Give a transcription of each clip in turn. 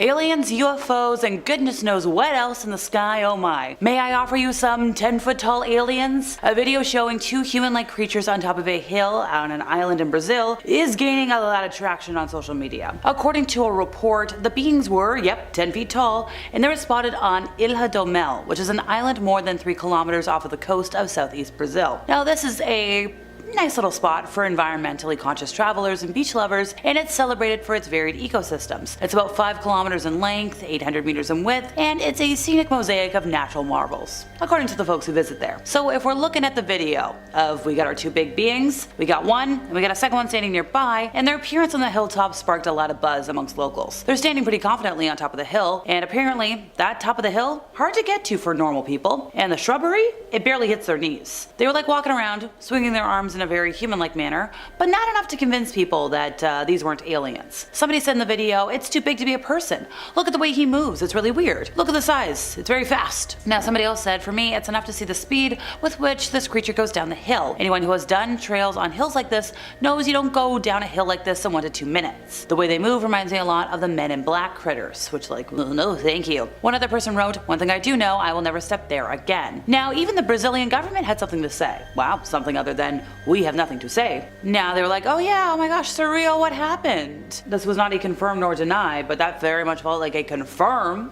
Aliens, UFOs, and goodness knows what else in the sky, oh my. May I offer you some 10-foot tall aliens? A video showing two human-like creatures on top of a hill on an island in Brazil is gaining a lot of traction on social media. According to a report, the beings were, 10 feet tall, and they were spotted on Ilha do Mel, which is an island more than 3 kilometers off of the coast of southeast Brazil. Now this is a nice little spot for environmentally conscious travelers and beach lovers, and it's celebrated for its varied ecosystems. It's about 5 kilometers in length, 800 meters in width, and it's a scenic mosaic of natural marvels, according to the folks who visit there. So if we're looking at the video of we got our two big beings, we got one, and we got a second one standing nearby, and their appearance on the hilltop sparked a lot of buzz amongst locals. They're standing pretty confidently on top of the hill, and apparently that top of the hill, hard to get to for normal people, and the shrubbery, it barely hits their knees. They were like walking around, swinging their arms in a very human-like manner, but not enough to convince people that these weren't aliens. Somebody said in the video, it's too big to be a person. Look at the way he moves, it's really weird. Look at the size, it's very fast. Now somebody else said, for me, it's enough to see the speed with which this creature goes down the hill. Anyone who has done trails on hills like this knows you don't go down a hill like this in 1 to 2 minutes. The way they move reminds me a lot of the Men in Black critters, which like, no thank you. One other person wrote, one thing I do know, I will never step there again. Now even the Brazilian government had something to say. Wow, something other than, we have nothing to say. Now they were like, oh yeah, oh my gosh, surreal, what happened? This was not a confirm nor deny, but that very much felt like a confirm.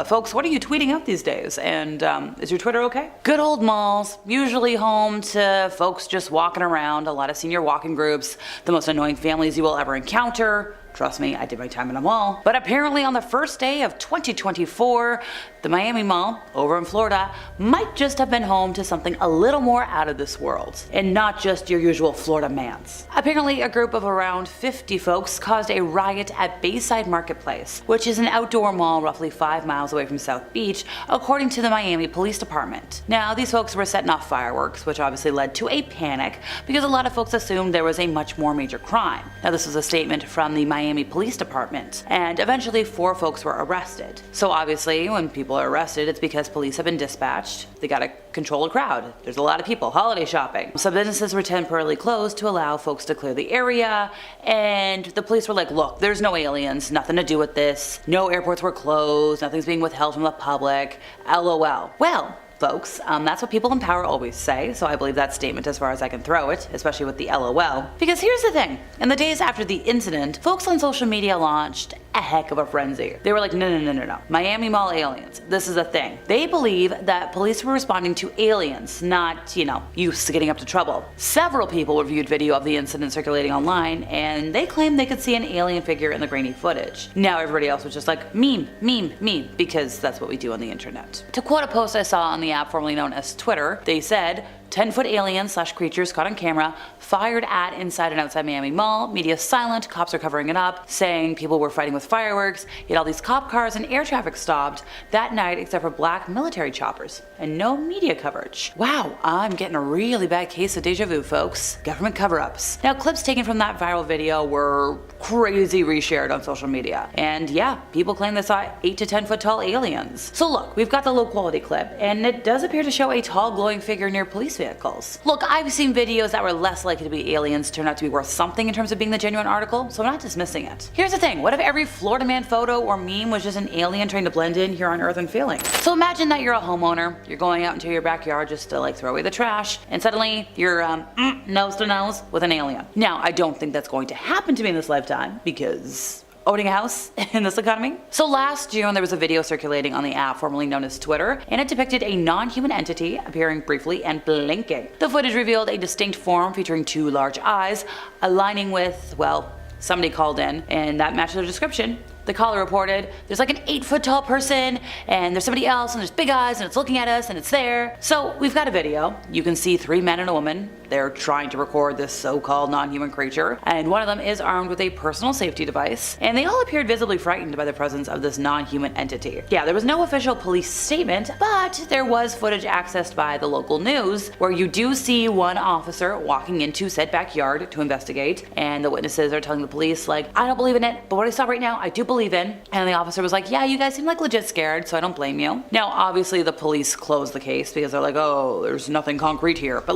Folks, what are you tweeting out these days? And is your Twitter okay? Good old malls, usually home to folks just walking around, a lot of senior walking groups, the most annoying families you will ever encounter. Trust me, I did my time in a mall. But apparently on the first day of 2024, the Miami Mall, over in Florida, might just have been home to something a little more out of this world, and not just your usual Florida mans. Apparently a group of around 50 folks caused a riot at Bayside Marketplace, which is an outdoor mall roughly 5 miles away from South Beach, according to the Miami Police Department. Now these folks were setting off fireworks, which obviously led to a panic, because a lot of folks assumed there was a much more major crime. Now this was a statement from the Miami Police Department, and eventually 4 folks were arrested. So obviously when people are arrested, it's because police have been dispatched. They gotta control a crowd. There's a lot of people holiday shopping. Some businesses were temporarily closed to allow folks to clear the area, and the police were like, look, there's no aliens, nothing to do with this. No airports were closed, nothing's being withheld from the public, LOL. Well, folks, that's what people in power always say, so I believe that statement as far as I can throw it, especially with the LOL. Because here's the thing, in the days after the incident, folks on social media launched a heck of a frenzy. They were like, no. Miami Mall aliens, this is a thing. They believe that police were responding to aliens, not, used to getting up to trouble. Several people reviewed video of the incident circulating online, and they claimed they could see an alien figure in the grainy footage. Now everybody else was just like, meme, because that's what we do on the internet. To quote a post I saw on the app formerly known as Twitter, they said, 10-foot aliens / creatures caught on camera, fired at inside and outside Miami Mall, media silent, cops are covering it up, saying people were fighting with fireworks, yet all these cop cars and air traffic stopped that night except for black military choppers, and no media coverage. Wow, I'm getting a really bad case of deja vu, folks. Government cover-ups. Now clips taken from that viral video were crazy reshared on social media, and yeah, people claim they saw 8 to 10 foot tall aliens. So look, we've got the low quality clip, and it does appear to show a tall glowing figure near police vehicles. Look, I've seen videos that were less likely to be aliens turn out to be worth something in terms of being the genuine article, so I'm not dismissing it. Here's the thing, what if every Florida man photo or meme was just an alien trying to blend in here on Earth and failing? So imagine that you're a homeowner, you're going out into your backyard just to throw away the trash, and suddenly you're nose to nose with an alien. Now, I don't think that's going to happen to me in this lifetime, because owning a house in this economy? So last June there was a video circulating on the app formerly known as Twitter, and it depicted a non-human entity appearing briefly and blinking. The footage revealed a distinct form featuring 2 large eyes, aligning with, well, somebody called in, and that matched their description. The caller reported, there's like an 8-foot tall person, and there's somebody else, and there's big eyes, and it's looking at us, and it's there. So we've got a video. You can see 3 men and a woman. They're trying to record this so-called non-human creature, and one of them is armed with a personal safety device, and they all appeared visibly frightened by the presence of this non-human entity. Yeah, there was no official police statement, but there was footage accessed by the local news, where you do see one officer walking into said backyard to investigate, and the witnesses are telling the police like, I don't believe in it, but what I saw right now, I do believe in. And the officer was like, yeah, you guys seem like legit scared, so I don't blame you. Now obviously the police closed the case because they're like, oh, there's nothing concrete here, but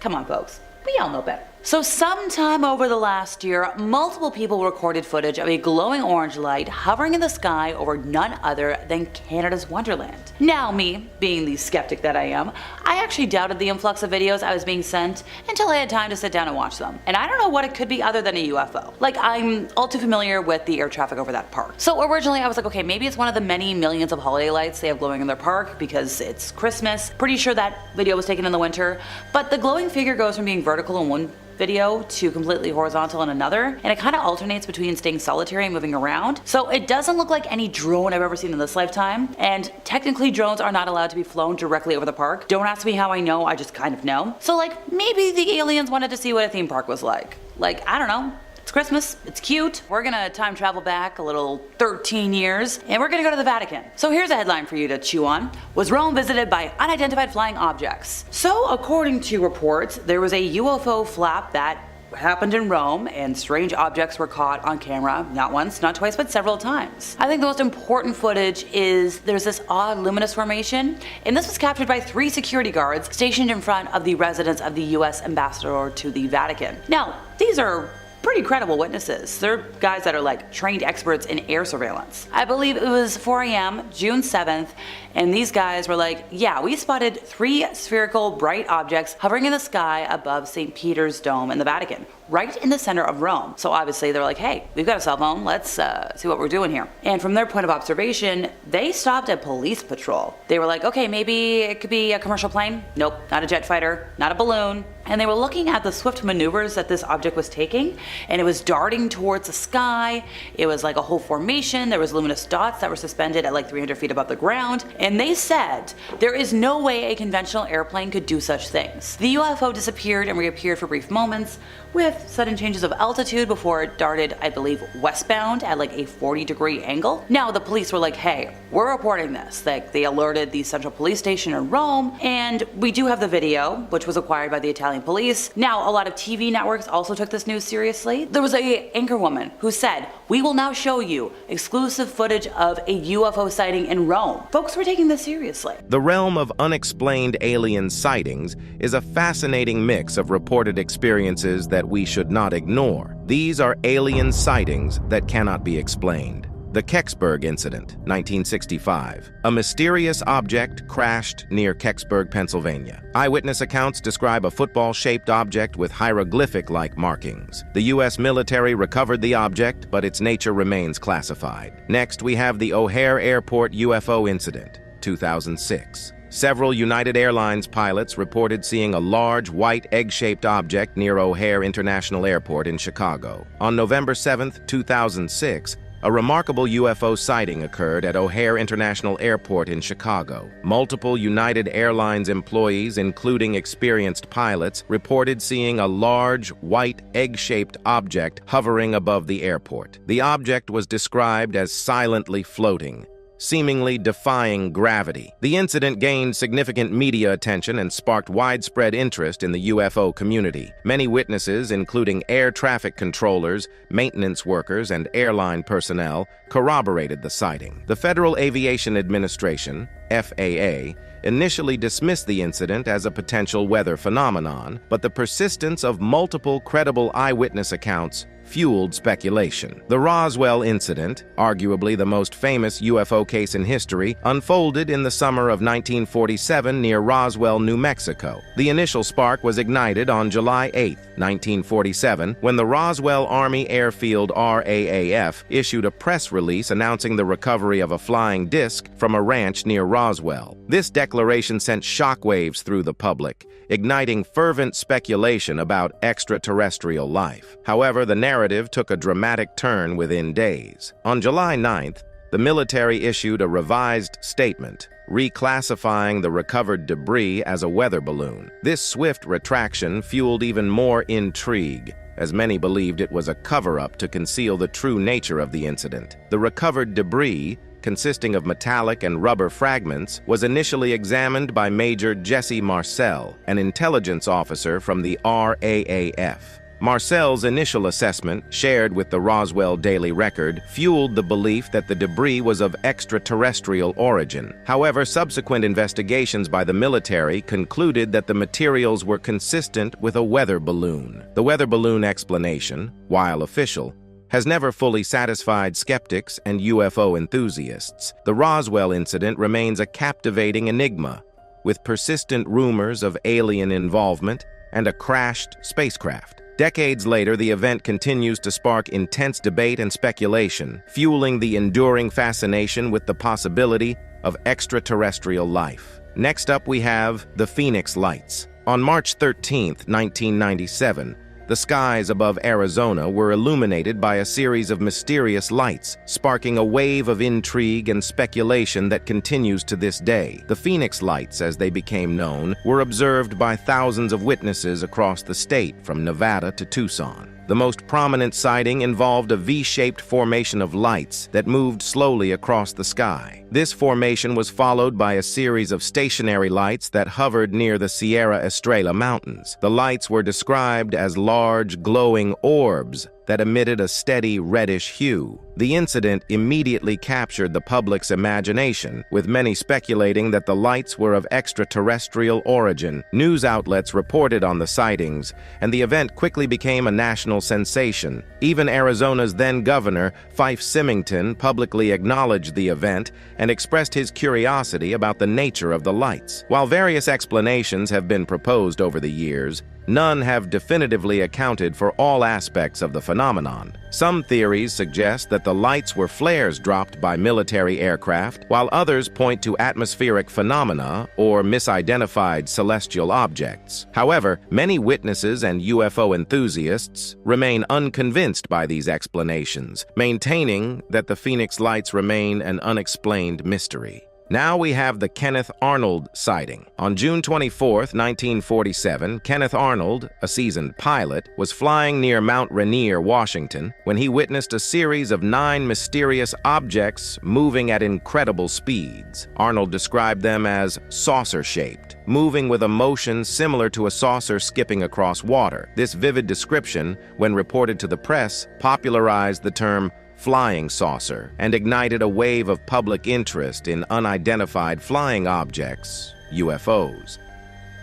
come on folks, we all know better. So sometime over the last year, multiple people recorded footage of a glowing orange light hovering in the sky over none other than Canada's Wonderland. Now me, being the skeptic that I am, I actually doubted the influx of videos I was being sent until I had time to sit down and watch them. And I don't know what it could be other than a UFO. Like, I'm all too familiar with the air traffic over that park. So originally I was like, okay, maybe it's one of the many millions of holiday lights they have glowing in their park because it's Christmas. Pretty sure that video was taken in the winter. But the glowing figure goes from being vertical in one video to completely horizontal in another, and it kind of alternates between staying solitary and moving around. So it doesn't look like any drone I've ever seen in this lifetime, and technically drones are not allowed to be flown directly over the park. Don't ask me how I know, I just kind of know. So like, maybe the aliens wanted to see what a theme park was like. Like, I don't know. It's Christmas, it's cute. We're gonna time travel back a little 13 years, and we're gonna go to the Vatican. So here's a headline for you to chew on. Was Rome visited by unidentified flying objects? So according to reports, there was a UFO flap that happened in Rome, and strange objects were caught on camera, not once, not twice, but several times. I think the most important footage is there's this odd luminous formation, and this was captured by 3 security guards stationed in front of the residence of the US ambassador to the Vatican. Now, these are pretty credible witnesses. They're guys that are like trained experts in air surveillance. I believe it was 4 a.m. June 7th, and these guys were like, yeah, we spotted 3 spherical bright objects hovering in the sky above St. Peter's Dome in the Vatican, right in the center of Rome. So obviously they're like, hey, we've got a cell phone, let's see what we're doing here. And from their point of observation, they stopped a police patrol. They were like, okay, maybe it could be a commercial plane. Nope, not a jet fighter, not a balloon. And they were looking at the swift maneuvers that this object was taking, and it was darting towards the sky. It was like a whole formation. There was luminous dots that were suspended at like 300 feet above the ground. And they said, there is no way a conventional airplane could do such things. The UFO disappeared and reappeared for brief moments, with sudden changes of altitude before it darted, I believe, westbound at like a 40-degree angle. Now the police were like, hey, we're reporting this. Like, they alerted the central police station in Rome, and we do have the video, which was acquired by the Italian police. Now, a lot of TV networks also took this news seriously. There was a anchorwoman who said, we will now show you exclusive footage of a UFO sighting in Rome. Folks were taking this seriously. The realm of unexplained alien sightings is a fascinating mix of reported experiences that we should not ignore. These are alien sightings that cannot be explained. The Kecksburg Incident, 1965. A mysterious object crashed near Kecksburg, Pennsylvania. Eyewitness accounts describe a football-shaped object with hieroglyphic-like markings. The U.S. military recovered the object, but its nature remains classified. Next, we have the O'Hare Airport UFO Incident, 2006. Several United Airlines pilots reported seeing a large, white, egg-shaped object near O'Hare International Airport in Chicago. On November 7, 2006, a remarkable UFO sighting occurred at O'Hare International Airport in Chicago. Multiple United Airlines employees, including experienced pilots, reported seeing a large, white, egg-shaped object hovering above the airport. The object was described as silently floating, seemingly defying gravity. The incident gained significant media attention and sparked widespread interest in the UFO community. Many witnesses, including air traffic controllers, maintenance workers, and airline personnel, corroborated the sighting. The Federal Aviation Administration, FAA, initially dismissed the incident as a potential weather phenomenon, but the persistence of multiple credible eyewitness accounts fueled speculation. The Roswell incident, arguably the most famous UFO case in history, unfolded in the summer of 1947 near Roswell, New Mexico. The initial spark was ignited on July 8, 1947, when the Roswell Army Airfield RAAF issued a press release announcing the recovery of a flying disc from a ranch near Roswell. This declaration sent shockwaves through the public, igniting fervent speculation about extraterrestrial life. However, the narrative took a dramatic turn within days. On July 9th, the military issued a revised statement, reclassifying the recovered debris as a weather balloon. This swift retraction fueled even more intrigue, as many believed it was a cover-up to conceal the true nature of the incident. The recovered debris, consisting of metallic and rubber fragments, was initially examined by Major Jesse Marcel, an intelligence officer from the RAAF. Marcel's initial assessment, shared with the Roswell Daily Record, fueled the belief that the debris was of extraterrestrial origin. However, subsequent investigations by the military concluded that the materials were consistent with a weather balloon. The weather balloon explanation, while official, has never fully satisfied skeptics and UFO enthusiasts. The Roswell incident remains a captivating enigma, with persistent rumors of alien involvement and a crashed spacecraft. Decades later, the event continues to spark intense debate and speculation, fueling the enduring fascination with the possibility of extraterrestrial life. Next up, we have the Phoenix Lights. On March 13, 1997, the skies above Arizona were illuminated by a series of mysterious lights, sparking a wave of intrigue and speculation that continues to this day. The Phoenix Lights, as they became known, were observed by thousands of witnesses across the state, from Nevada to Tucson. The most prominent sighting involved a V-shaped formation of lights that moved slowly across the sky. This formation was followed by a series of stationary lights that hovered near the Sierra Estrella Mountains. The lights were described as large, glowing orbs that emitted a steady reddish hue. The incident immediately captured the public's imagination, with many speculating that the lights were of extraterrestrial origin. News outlets reported on the sightings, and the event quickly became a national sensation. Even Arizona's then-governor, Fife Symington, publicly acknowledged the event and expressed his curiosity about the nature of the lights. While various explanations have been proposed over the years, none have definitively accounted for all aspects of the phenomenon. Some theories suggest that the lights were flares dropped by military aircraft, while others point to atmospheric phenomena or misidentified celestial objects. However, many witnesses and UFO enthusiasts remain unconvinced by these explanations, maintaining that the Phoenix Lights remain an unexplained mystery. Now we have the Kenneth Arnold sighting. On June 24, 1947, Kenneth Arnold, a seasoned pilot, was flying near Mount Rainier, Washington, when he witnessed a series of 9 mysterious objects moving at incredible speeds. Arnold described them as saucer-shaped, moving with a motion similar to a saucer skipping across water. This vivid description, when reported to the press, popularized the term flying saucer and ignited a wave of public interest in unidentified flying objects, UFOs.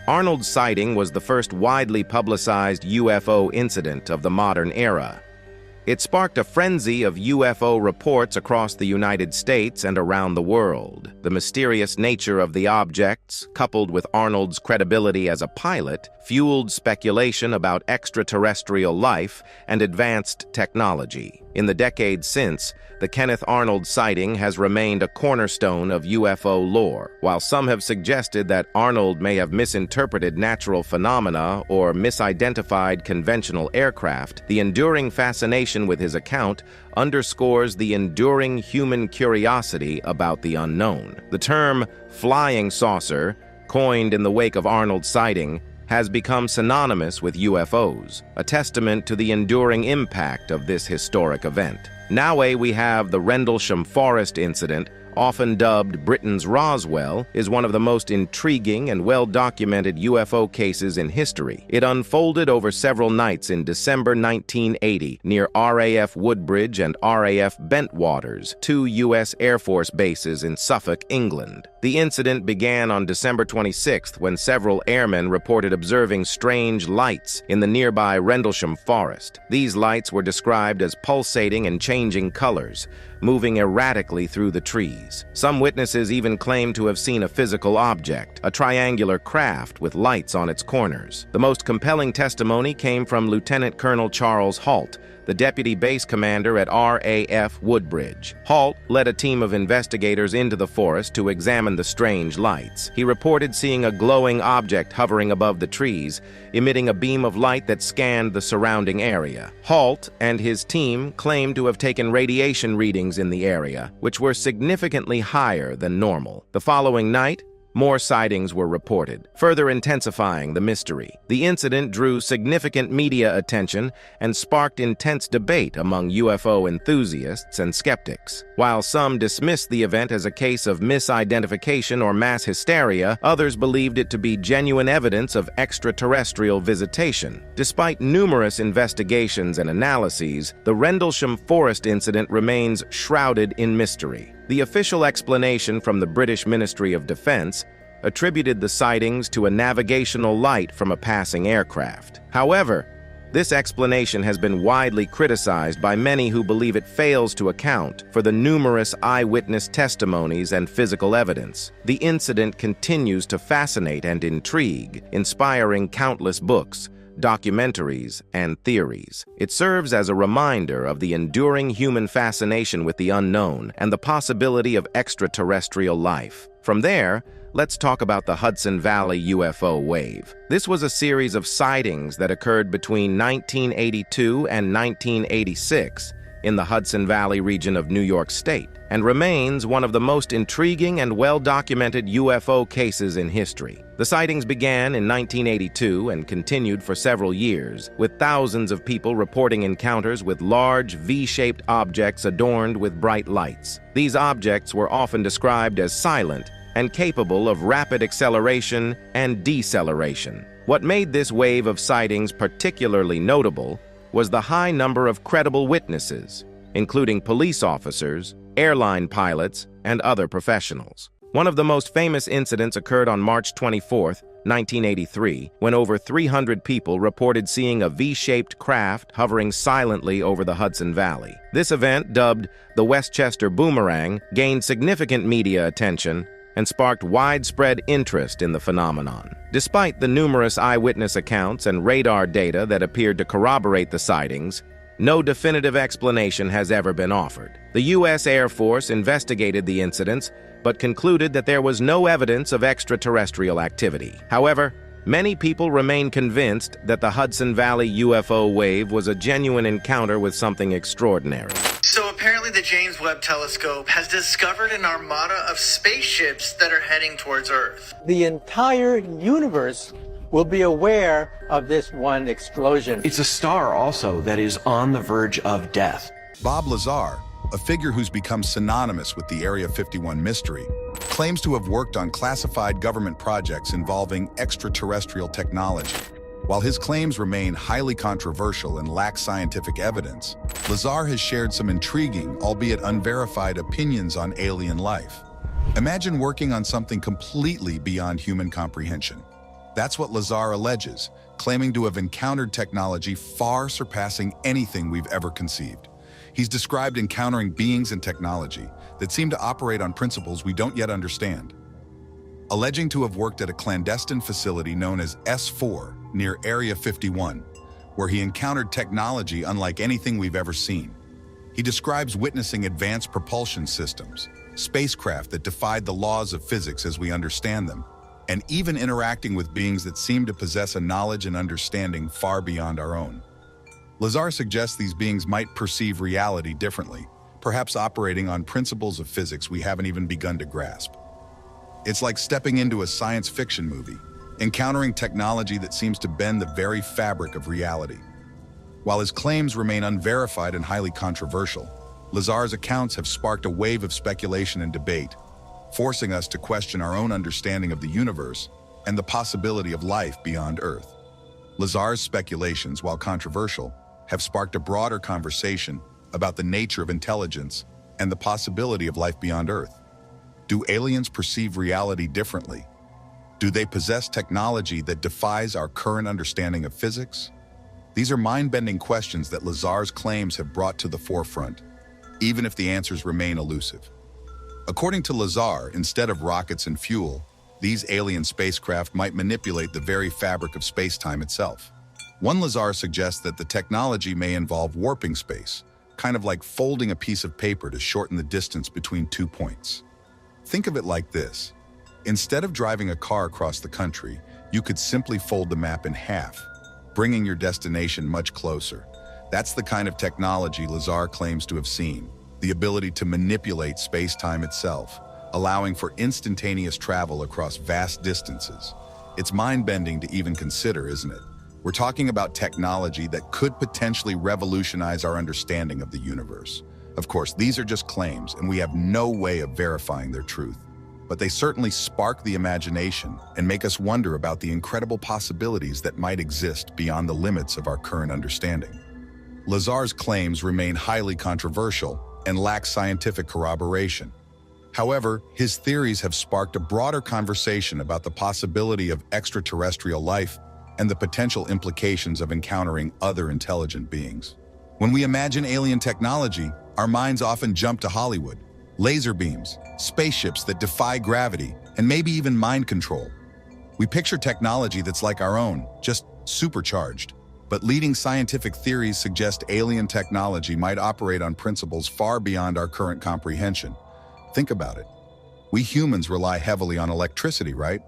Arnold's sighting was the first widely publicized UFO incident of the modern era. It sparked a frenzy of UFO reports across the United States and around the world. The mysterious nature of the objects, coupled with Arnold's credibility as a pilot, fueled speculation about extraterrestrial life and advanced technology. In the decades since, the Kenneth Arnold sighting has remained a cornerstone of UFO lore. While some have suggested that Arnold may have misinterpreted natural phenomena or misidentified conventional aircraft, the enduring fascination with his account underscores the enduring human curiosity about the unknown. The term flying saucer, coined in the wake of Arnold's sighting, has become synonymous with UFOs, a testament to the enduring impact of this historic event. Now we have the Rendlesham Forest incident, often dubbed Britain's Roswell, is one of the most intriguing and well-documented UFO cases in history. It unfolded over several nights in December 1980 near RAF Woodbridge and RAF Bentwaters, 2 U.S. Air Force bases in Suffolk, England. The incident began on December 26th when several airmen reported observing strange lights in the nearby Rendlesham Forest. These lights were described as pulsating and changing colors, moving erratically through the trees. Some witnesses even claimed to have seen a physical object, a triangular craft with lights on its corners. The most compelling testimony came from Lieutenant Colonel Charles Halt, the deputy base commander at RAF Woodbridge. Halt led a team of investigators into the forest to examine the strange lights. He reported seeing a glowing object hovering above the trees, emitting a beam of light that scanned the surrounding area. Halt and his team claimed to have taken radiation readings in the area, which were significantly higher than normal. The following night, more sightings were reported, further intensifying the mystery. The incident drew significant media attention and sparked intense debate among UFO enthusiasts and skeptics. While some dismissed the event as a case of misidentification or mass hysteria, others believed it to be genuine evidence of extraterrestrial visitation. Despite numerous investigations and analyses, the Rendlesham Forest incident remains shrouded in mystery. The official explanation from the British Ministry of Defense attributed the sightings to a navigational light from a passing aircraft. However, this explanation has been widely criticized by many who believe it fails to account for the numerous eyewitness testimonies and physical evidence. The incident continues to fascinate and intrigue, inspiring countless books, documentaries, and theories. It serves as a reminder of the enduring human fascination with the unknown and the possibility of extraterrestrial life. From there, let's talk about the Hudson Valley UFO wave. This was a series of sightings that occurred between 1982 and 1986 in the Hudson Valley region of New York State, and remains one of the most intriguing and well-documented UFO cases in history. The sightings began in 1982 and continued for several years, with thousands of people reporting encounters with large V-shaped objects adorned with bright lights. These objects were often described as silent and capable of rapid acceleration and deceleration. What made this wave of sightings particularly notable was the high number of credible witnesses, including police officers, airline pilots, and other professionals. One of the most famous incidents occurred on March 24, 1983, when over 300 people reported seeing a V-shaped craft hovering silently over the Hudson Valley. This event, dubbed the Westchester Boomerang, gained significant media attention and sparked widespread interest in the phenomenon. Despite the numerous eyewitness accounts and radar data that appeared to corroborate the sightings, no definitive explanation has ever been offered. The U.S. Air Force investigated the incidents, but concluded that there was no evidence of extraterrestrial activity. However, many people remain convinced that the Hudson Valley UFO wave was a genuine encounter with something extraordinary. So apparently the James Webb Telescope has discovered an armada of spaceships that are heading towards Earth. The entire universe will be aware of this one explosion. It's a star also that is on the verge of death. Bob Lazar, a figure who's become synonymous with the Area 51 mystery, claims to have worked on classified government projects involving extraterrestrial technology. While his claims remain highly controversial and lack scientific evidence, Lazar has shared some intriguing, albeit unverified, opinions on alien life. Imagine working on something completely beyond human comprehension. That's what Lazar alleges, claiming to have encountered technology far surpassing anything we've ever conceived. He's described encountering beings and technology that seem to operate on principles we don't yet understand. Alleging to have worked at a clandestine facility known as S4 near Area 51, where he encountered technology unlike anything we've ever seen. He describes witnessing advanced propulsion systems, spacecraft that defied the laws of physics as we understand them, and even interacting with beings that seem to possess a knowledge and understanding far beyond our own. Lazar suggests these beings might perceive reality differently, perhaps operating on principles of physics we haven't even begun to grasp. It's like stepping into a science fiction movie, encountering technology that seems to bend the very fabric of reality. While his claims remain unverified and highly controversial, Lazar's accounts have sparked a wave of speculation and debate, forcing us to question our own understanding of the universe and the possibility of life beyond Earth. Lazar's speculations, while controversial, have sparked a broader conversation about the nature of intelligence and the possibility of life beyond Earth. Do aliens perceive reality differently? Do they possess technology that defies our current understanding of physics? These are mind-bending questions that Lazar's claims have brought to the forefront, even if the answers remain elusive. According to Lazar, instead of rockets and fuel, these alien spacecraft might manipulate the very fabric of space-time itself. One Lazar suggests that the technology may involve warping space, kind of like folding a piece of paper to shorten the distance between 2 points. Think of it like this. Instead of driving a car across the country, you could simply fold the map in half, bringing your destination much closer. That's the kind of technology Lazar claims to have seen, the ability to manipulate space-time itself, allowing for instantaneous travel across vast distances. It's mind-bending to even consider, isn't it? We're talking about technology that could potentially revolutionize our understanding of the universe. Of course, these are just claims, and we have no way of verifying their truth. But they certainly spark the imagination and make us wonder about the incredible possibilities that might exist beyond the limits of our current understanding. Lazar's claims remain highly controversial and lack scientific corroboration. However, his theories have sparked a broader conversation about the possibility of extraterrestrial life and the potential implications of encountering other intelligent beings. When we imagine alien technology, our minds often jump to Hollywood. Laser beams, spaceships that defy gravity, and maybe even mind control. We picture technology that's like our own, just supercharged. But leading scientific theories suggest alien technology might operate on principles far beyond our current comprehension. Think about it. We humans rely heavily on electricity, right?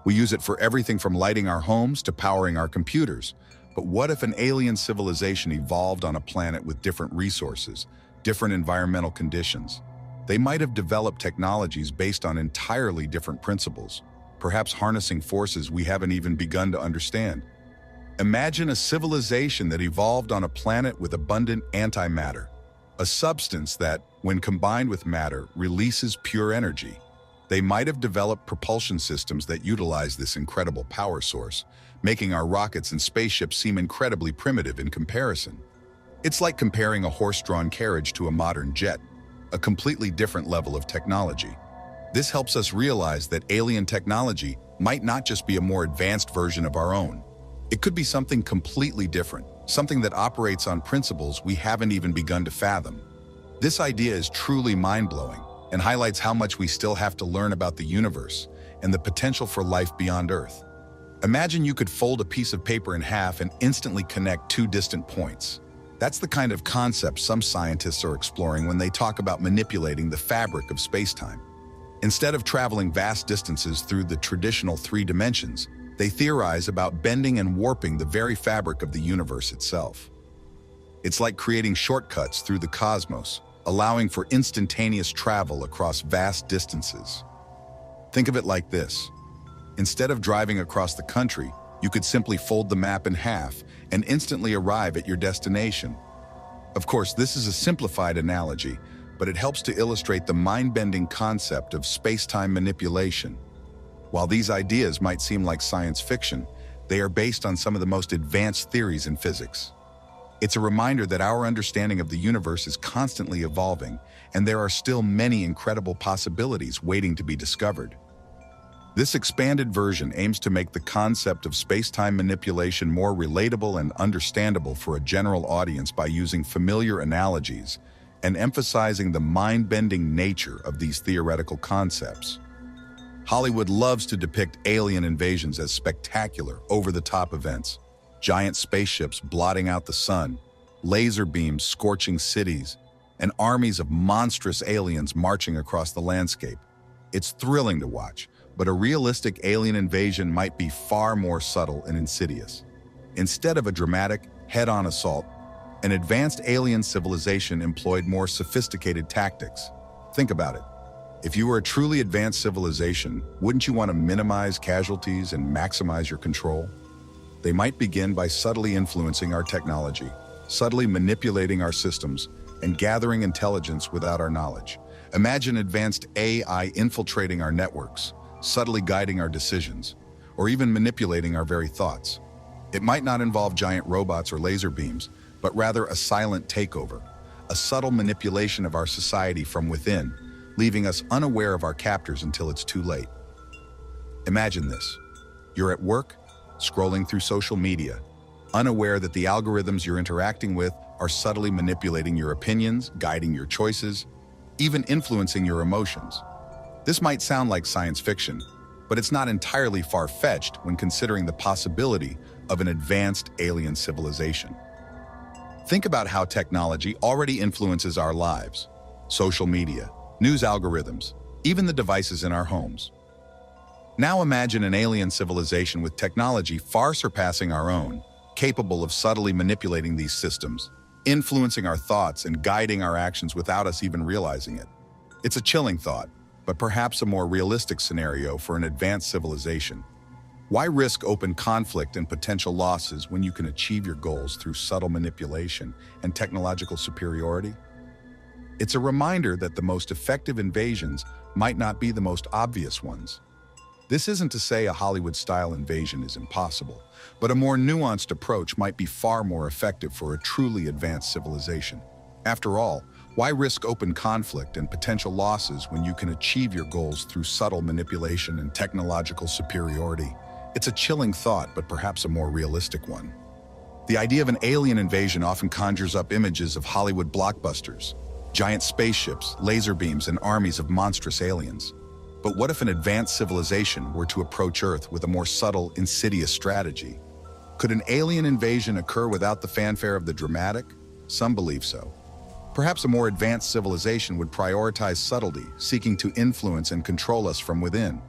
We use it for everything from lighting our homes to powering our computers. But what if an alien civilization evolved on a planet with different resources, different environmental conditions? They might have developed technologies based on entirely different principles, perhaps harnessing forces we haven't even begun to understand. Imagine a civilization that evolved on a planet with abundant antimatter, a substance that, when combined with matter, releases pure energy. They might have developed propulsion systems that utilize this incredible power source, making our rockets and spaceships seem incredibly primitive in comparison. It's like comparing a horse-drawn carriage to a modern jet, a completely different level of technology. This helps us realize that alien technology might not just be a more advanced version of our own. It could be something completely different, something that operates on principles we haven't even begun to fathom. This idea is truly mind-blowing and highlights how much we still have to learn about the universe and the potential for life beyond Earth. Imagine you could fold a piece of paper in half and instantly connect two distant points. That's the kind of concept some scientists are exploring when they talk about manipulating the fabric of space-time. Instead of traveling vast distances through the traditional three dimensions, they theorize about bending and warping the very fabric of the universe itself. It's like creating shortcuts through the cosmos, allowing for instantaneous travel across vast distances. Think of it like this. Instead of driving across the country, you could simply fold the map in half and instantly arrive at your destination. Of course, this is a simplified analogy, but it helps to illustrate the mind-bending concept of space-time manipulation. While these ideas might seem like science fiction, they are based on some of the most advanced theories in physics. It's a reminder that our understanding of the universe is constantly evolving, and there are still many incredible possibilities waiting to be discovered. This expanded version aims to make the concept of space-time manipulation more relatable and understandable for a general audience by using familiar analogies and emphasizing the mind-bending nature of these theoretical concepts. Hollywood loves to depict alien invasions as spectacular, over-the-top events. Giant spaceships blotting out the sun, laser beams scorching cities, and armies of monstrous aliens marching across the landscape. It's thrilling to watch, but a realistic alien invasion might be far more subtle and insidious. Instead of a dramatic, head-on assault, an advanced alien civilization employed more sophisticated tactics. Think about it. If you were a truly advanced civilization, wouldn't you want to minimize casualties and maximize your control? They might begin by subtly influencing our technology, subtly manipulating our systems, and gathering intelligence without our knowledge. Imagine advanced AI infiltrating our networks, subtly guiding our decisions, or even manipulating our very thoughts. It might not involve giant robots or laser beams, but rather a silent takeover, a subtle manipulation of our society from within, leaving us unaware of our captors until it's too late. Imagine this. You're at work, scrolling through social media, unaware that the algorithms you're interacting with are subtly manipulating your opinions, guiding your choices, even influencing your emotions. This might sound like science fiction, but it's not entirely far-fetched when considering the possibility of an advanced alien civilization. Think about how technology already influences our lives. Social media, news algorithms, even the devices in our homes. Now imagine an alien civilization with technology far surpassing our own, capable of subtly manipulating these systems, influencing our thoughts and guiding our actions without us even realizing it. It's a chilling thought, but perhaps a more realistic scenario for an advanced civilization. Why risk open conflict and potential losses when you can achieve your goals through subtle manipulation and technological superiority? It's a reminder that the most effective invasions might not be the most obvious ones. This isn't to say a Hollywood-style invasion is impossible, but a more nuanced approach might be far more effective for a truly advanced civilization. After all, why risk open conflict and potential losses when you can achieve your goals through subtle manipulation and technological superiority? It's a chilling thought, but perhaps a more realistic one. The idea of an alien invasion often conjures up images of Hollywood blockbusters, giant spaceships, laser beams, and armies of monstrous aliens. But what if an advanced civilization were to approach Earth with a more subtle, insidious strategy? Could an alien invasion occur without the fanfare of the dramatic? Some believe so. Perhaps a more advanced civilization would prioritize subtlety, seeking to influence and control us from within.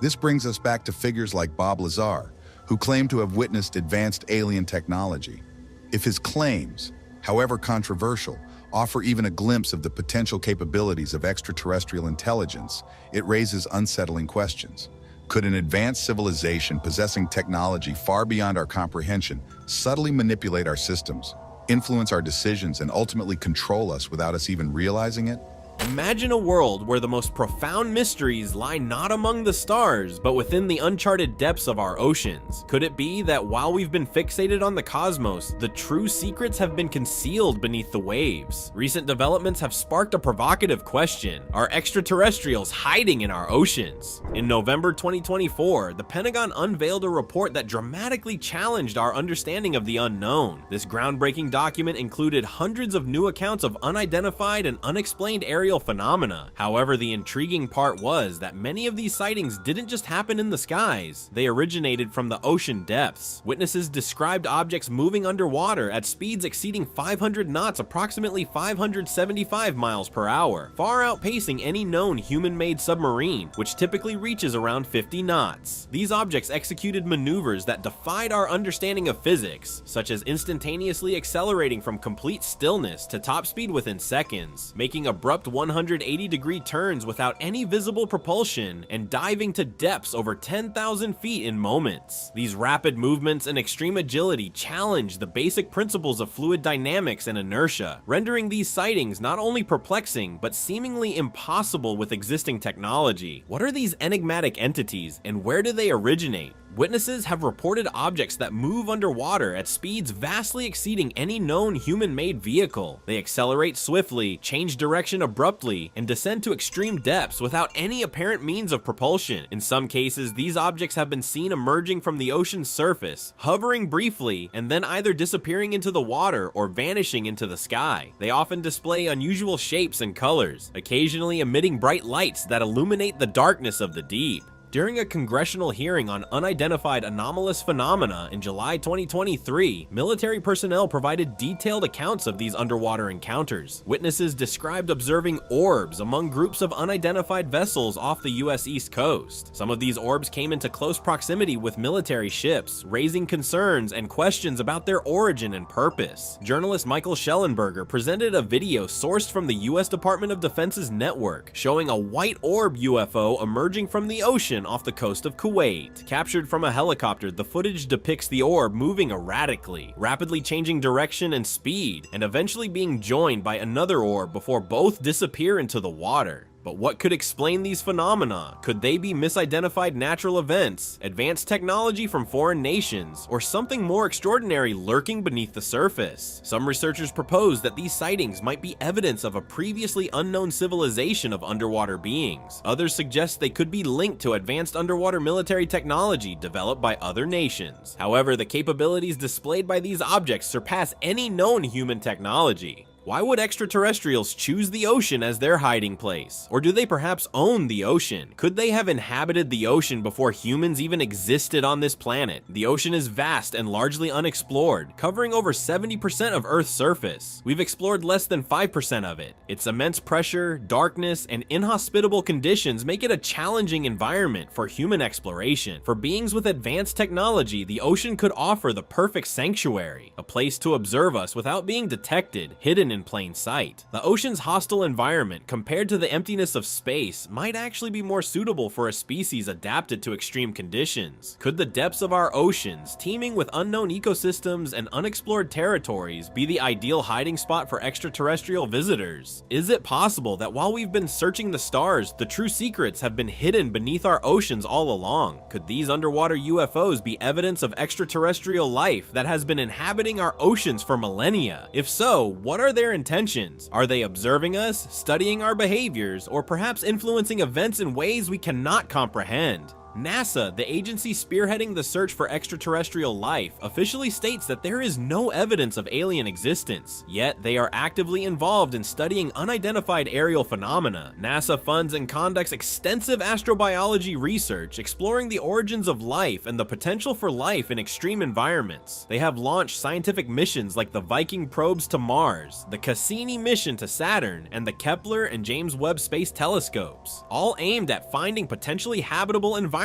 This brings us back to figures like Bob Lazar, who claimed to have witnessed advanced alien technology. If his claims, however controversial, offer even a glimpse of the potential capabilities of extraterrestrial intelligence, it raises unsettling questions. Could an advanced civilization possessing technology far beyond our comprehension subtly manipulate our systems, influence our decisions, and ultimately control us without us even realizing it? Imagine a world where the most profound mysteries lie not among the stars, but within the uncharted depths of our oceans. Could it be that while we've been fixated on the cosmos, the true secrets have been concealed beneath the waves? Recent developments have sparked a provocative question. Are extraterrestrials hiding in our oceans? In November 2024, the Pentagon unveiled a report that dramatically challenged our understanding of the unknown. This groundbreaking document included hundreds of new accounts of unidentified and unexplained aerial phenomena. However, the intriguing part was that many of these sightings didn't just happen in the skies. They originated from the ocean depths. Witnesses described objects moving underwater at speeds exceeding 500 knots, approximately 575 miles per hour, far outpacing any known human-made submarine, which typically reaches around 50 knots. These objects executed maneuvers that defied our understanding of physics, such as instantaneously accelerating from complete stillness to top speed within seconds, making abrupt 180-degree turns without any visible propulsion, and diving to depths over 10,000 feet in moments. These rapid movements and extreme agility challenge the basic principles of fluid dynamics and inertia, rendering these sightings not only perplexing, but seemingly impossible with existing technology. What are these enigmatic entities, and where do they originate? Witnesses have reported objects that move underwater at speeds vastly exceeding any known human-made vehicle. They accelerate swiftly, change direction abruptly, and descend to extreme depths without any apparent means of propulsion. In some cases, these objects have been seen emerging from the ocean's surface, hovering briefly, and then either disappearing into the water or vanishing into the sky. They often display unusual shapes and colors, occasionally emitting bright lights that illuminate the darkness of the deep. During a congressional hearing on unidentified anomalous phenomena in July 2023, military personnel provided detailed accounts of these underwater encounters. Witnesses described observing orbs among groups of unidentified vessels off the US East Coast. Some of these orbs came into close proximity with military ships, raising concerns and questions about their origin and purpose. Journalist Michael Schellenberger presented a video sourced from the US Department of Defense's network, showing a white orb UFO emerging from the ocean off the coast of Kuwait. Captured from a helicopter, the footage depicts the orb moving erratically, rapidly changing direction and speed, and eventually being joined by another orb before both disappear into the water. But what could explain these phenomena? Could they be misidentified natural events, advanced technology from foreign nations, or something more extraordinary lurking beneath the surface? Some researchers propose that these sightings might be evidence of a previously unknown civilization of underwater beings. Others suggest they could be linked to advanced underwater military technology developed by other nations. However, the capabilities displayed by these objects surpass any known human technology. Why would extraterrestrials choose the ocean as their hiding place? Or do they perhaps own the ocean? Could they have inhabited the ocean before humans even existed on this planet? The ocean is vast and largely unexplored, covering over 70% of Earth's surface. We've explored less than 5% of it. Its immense pressure, darkness, and inhospitable conditions make it a challenging environment for human exploration. For beings with advanced technology, the ocean could offer the perfect sanctuary, a place to observe us without being detected, hidden in in plain sight. The ocean's hostile environment, compared to the emptiness of space, might actually be more suitable for a species adapted to extreme conditions. Could the depths of our oceans, teeming with unknown ecosystems and unexplored territories, be the ideal hiding spot for extraterrestrial visitors? Is it possible that while we've been searching the stars, the true secrets have been hidden beneath our oceans all along? Could these underwater UFOs be evidence of extraterrestrial life that has been inhabiting our oceans for millennia? If so, what are their intentions? Are they observing us, studying our behaviors, or perhaps influencing events in ways we cannot comprehend? NASA, the agency spearheading the search for extraterrestrial life, officially states that there is no evidence of alien existence, yet they are actively involved in studying unidentified aerial phenomena. NASA funds and conducts extensive astrobiology research, exploring the origins of life and the potential for life in extreme environments. They have launched scientific missions like the Viking probes to Mars, the Cassini mission to Saturn, and the Kepler and James Webb Space Telescopes, all aimed at finding potentially habitable environments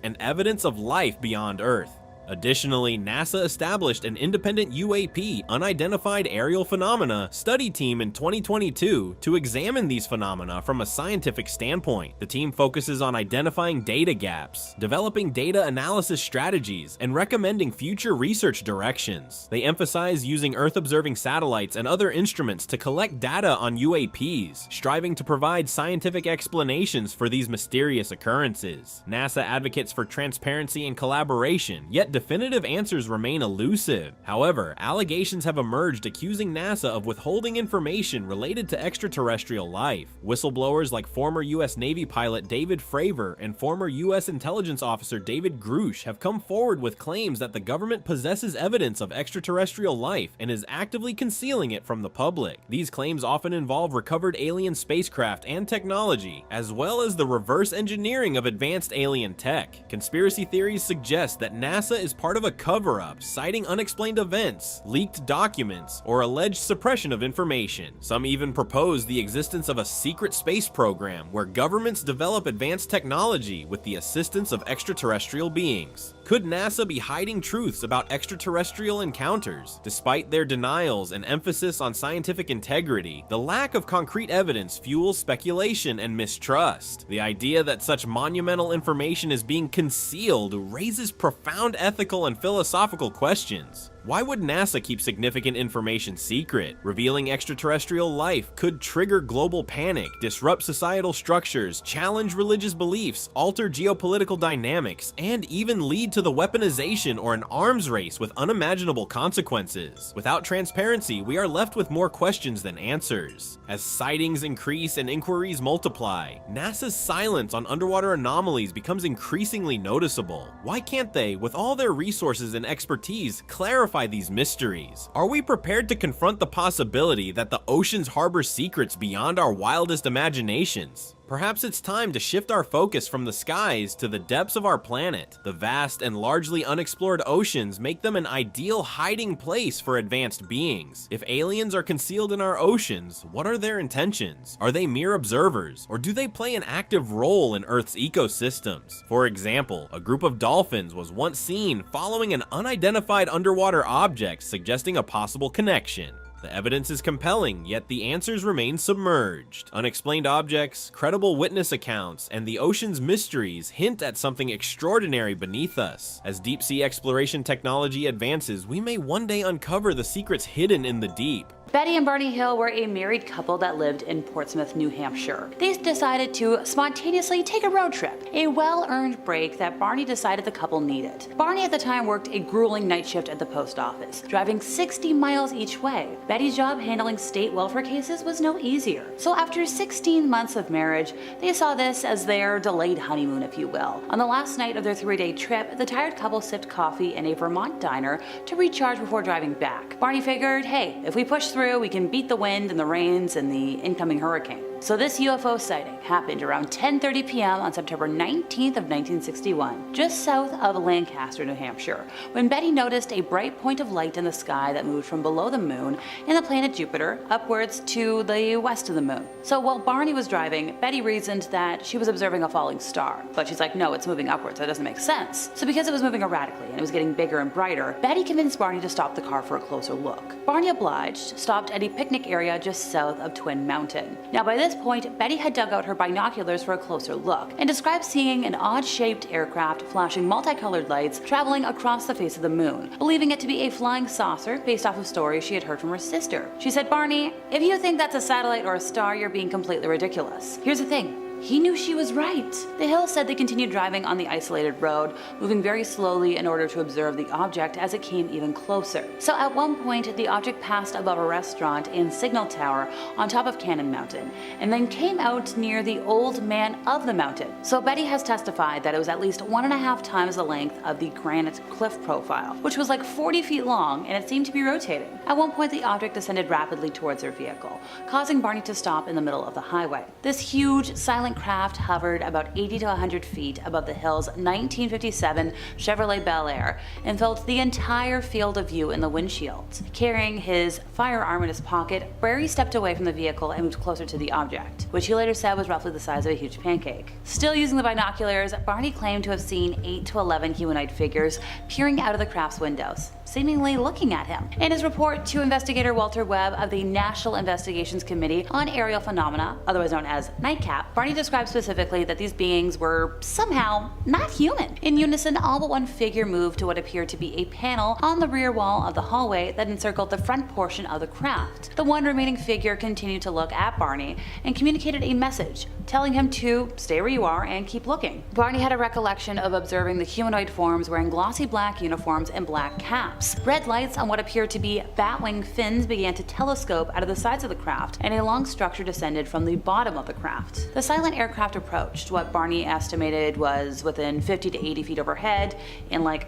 and evidence of life beyond Earth. Additionally, NASA established an independent UAP, Unidentified Aerial Phenomena, study team in 2022 to examine these phenomena from a scientific standpoint. The team focuses on identifying data gaps, developing data analysis strategies, and recommending future research directions. They emphasize using Earth-observing satellites and other instruments to collect data on UAPs, striving to provide scientific explanations for these mysterious occurrences. NASA advocates for transparency and collaboration, yet definitive answers remain elusive. However, allegations have emerged accusing NASA of withholding information related to extraterrestrial life. Whistleblowers like former US Navy pilot David Fravor and former US intelligence officer David Grush have come forward with claims that the government possesses evidence of extraterrestrial life and is actively concealing it from the public. These claims often involve recovered alien spacecraft and technology, as well as the reverse engineering of advanced alien tech. Conspiracy theories suggest that NASA is part of a cover-up, citing unexplained events, leaked documents, or alleged suppression of information. Some even propose the existence of a secret space program where governments develop advanced technology with the assistance of extraterrestrial beings. Could NASA be hiding truths about extraterrestrial encounters? Despite their denials and emphasis on scientific integrity, the lack of concrete evidence fuels speculation and mistrust. The idea that such monumental information is being concealed raises profound ethical and philosophical questions. Why would NASA keep significant information secret? Revealing extraterrestrial life could trigger global panic, disrupt societal structures, challenge religious beliefs, alter geopolitical dynamics, and even lead to the weaponization or an arms race with unimaginable consequences. Without transparency, we are left with more questions than answers. As sightings increase and inquiries multiply, NASA's silence on underwater anomalies becomes increasingly noticeable. Why can't they, with all their resources and expertise, clarify these mysteries? Are we prepared to confront the possibility that the oceans harbor secrets beyond our wildest imaginations? Perhaps it's time to shift our focus from the skies to the depths of our planet. The vast and largely unexplored oceans make them an ideal hiding place for advanced beings. If aliens are concealed in our oceans, what are their intentions? Are they mere observers, or do they play an active role in Earth's ecosystems? For example, a group of dolphins was once seen following an unidentified underwater object, suggesting a possible connection. The evidence is compelling, yet the answers remain submerged. Unexplained objects, credible witness accounts, and the ocean's mysteries hint at something extraordinary beneath us. As deep-sea exploration technology advances, we may one day uncover the secrets hidden in the deep. Betty and Barney Hill were a married couple that lived in Portsmouth, New Hampshire. They decided to spontaneously take a road trip, a well-earned break that Barney decided the couple needed. Barney at the time worked a grueling night shift at the post office, driving 60 miles each way. Betty's job handling state welfare cases was no easier. So after 16 months of marriage, they saw this as their delayed honeymoon, if you will. On the last night of their 3-day trip, the tired couple sipped coffee in a Vermont diner to recharge before driving back. Barney figured, hey, if we push through, we can beat the wind and the rains and the incoming hurricane. So this UFO sighting happened around 10:30 p.m. on September 19th of 1961, just south of Lancaster, New Hampshire, when Betty noticed a bright point of light in the sky that moved from below the moon and the planet Jupiter upwards to the west of the moon. So while Barney was driving, Betty reasoned that she was observing a falling star, but she's like, no, it's moving upwards, that doesn't make sense. So because it was moving erratically and it was getting bigger and brighter, Betty convinced Barney to stop the car for a closer look. Barney obliged, stopped at a picnic area just south of Twin Mountain. Now by this point, Betty had dug out her binoculars for a closer look and described seeing an odd-shaped aircraft flashing multicolored lights traveling across the face of the moon, believing it to be a flying saucer based off of stories she had heard from her sister. She said, "Barney, if you think that's a satellite or a star, you're being completely ridiculous." Here's the thing. He knew she was right. The Hill said they continued driving on the isolated road, moving very slowly in order to observe the object as it came even closer. So at one point, the object passed above a restaurant and signal tower on top of Cannon Mountain, and then came out near the Old Man of the Mountain. So Betty has testified that it was at least 1.5 times the length of the granite cliff profile, which was like 40 feet long, and it seemed to be rotating. At one point, the object descended rapidly towards their vehicle, causing Barney to stop in the middle of the highway. This huge, silent craft hovered about 80 to 100 feet above the Hill's 1957 Chevrolet Bel Air and filled the entire field of view in the windshield. Carrying his firearm in his pocket, Barry stepped away from the vehicle and moved closer to the object, which he later said was roughly the size of a huge pancake. Still using the binoculars, Barney claimed to have seen 8 to 11 humanoid figures peering out of the craft's windows, seemingly looking at him. In his report to investigator Walter Webb of the National Investigations Committee on Aerial Phenomena, otherwise known as NICAP, Barney described specifically that these beings were somehow not human. In unison, all but one figure moved to what appeared to be a panel on the rear wall of the hallway that encircled the front portion of the craft. The one remaining figure continued to look at Barney and communicated a message, telling him to stay where you are and keep looking. Barney had a recollection of observing the humanoid forms wearing glossy black uniforms and black caps. Red lights on what appeared to be batwing fins began to telescope out of the sides of the craft, and a long structure descended from the bottom of the craft. The silent aircraft approached what Barney estimated was within 50 to 80 feet overhead and like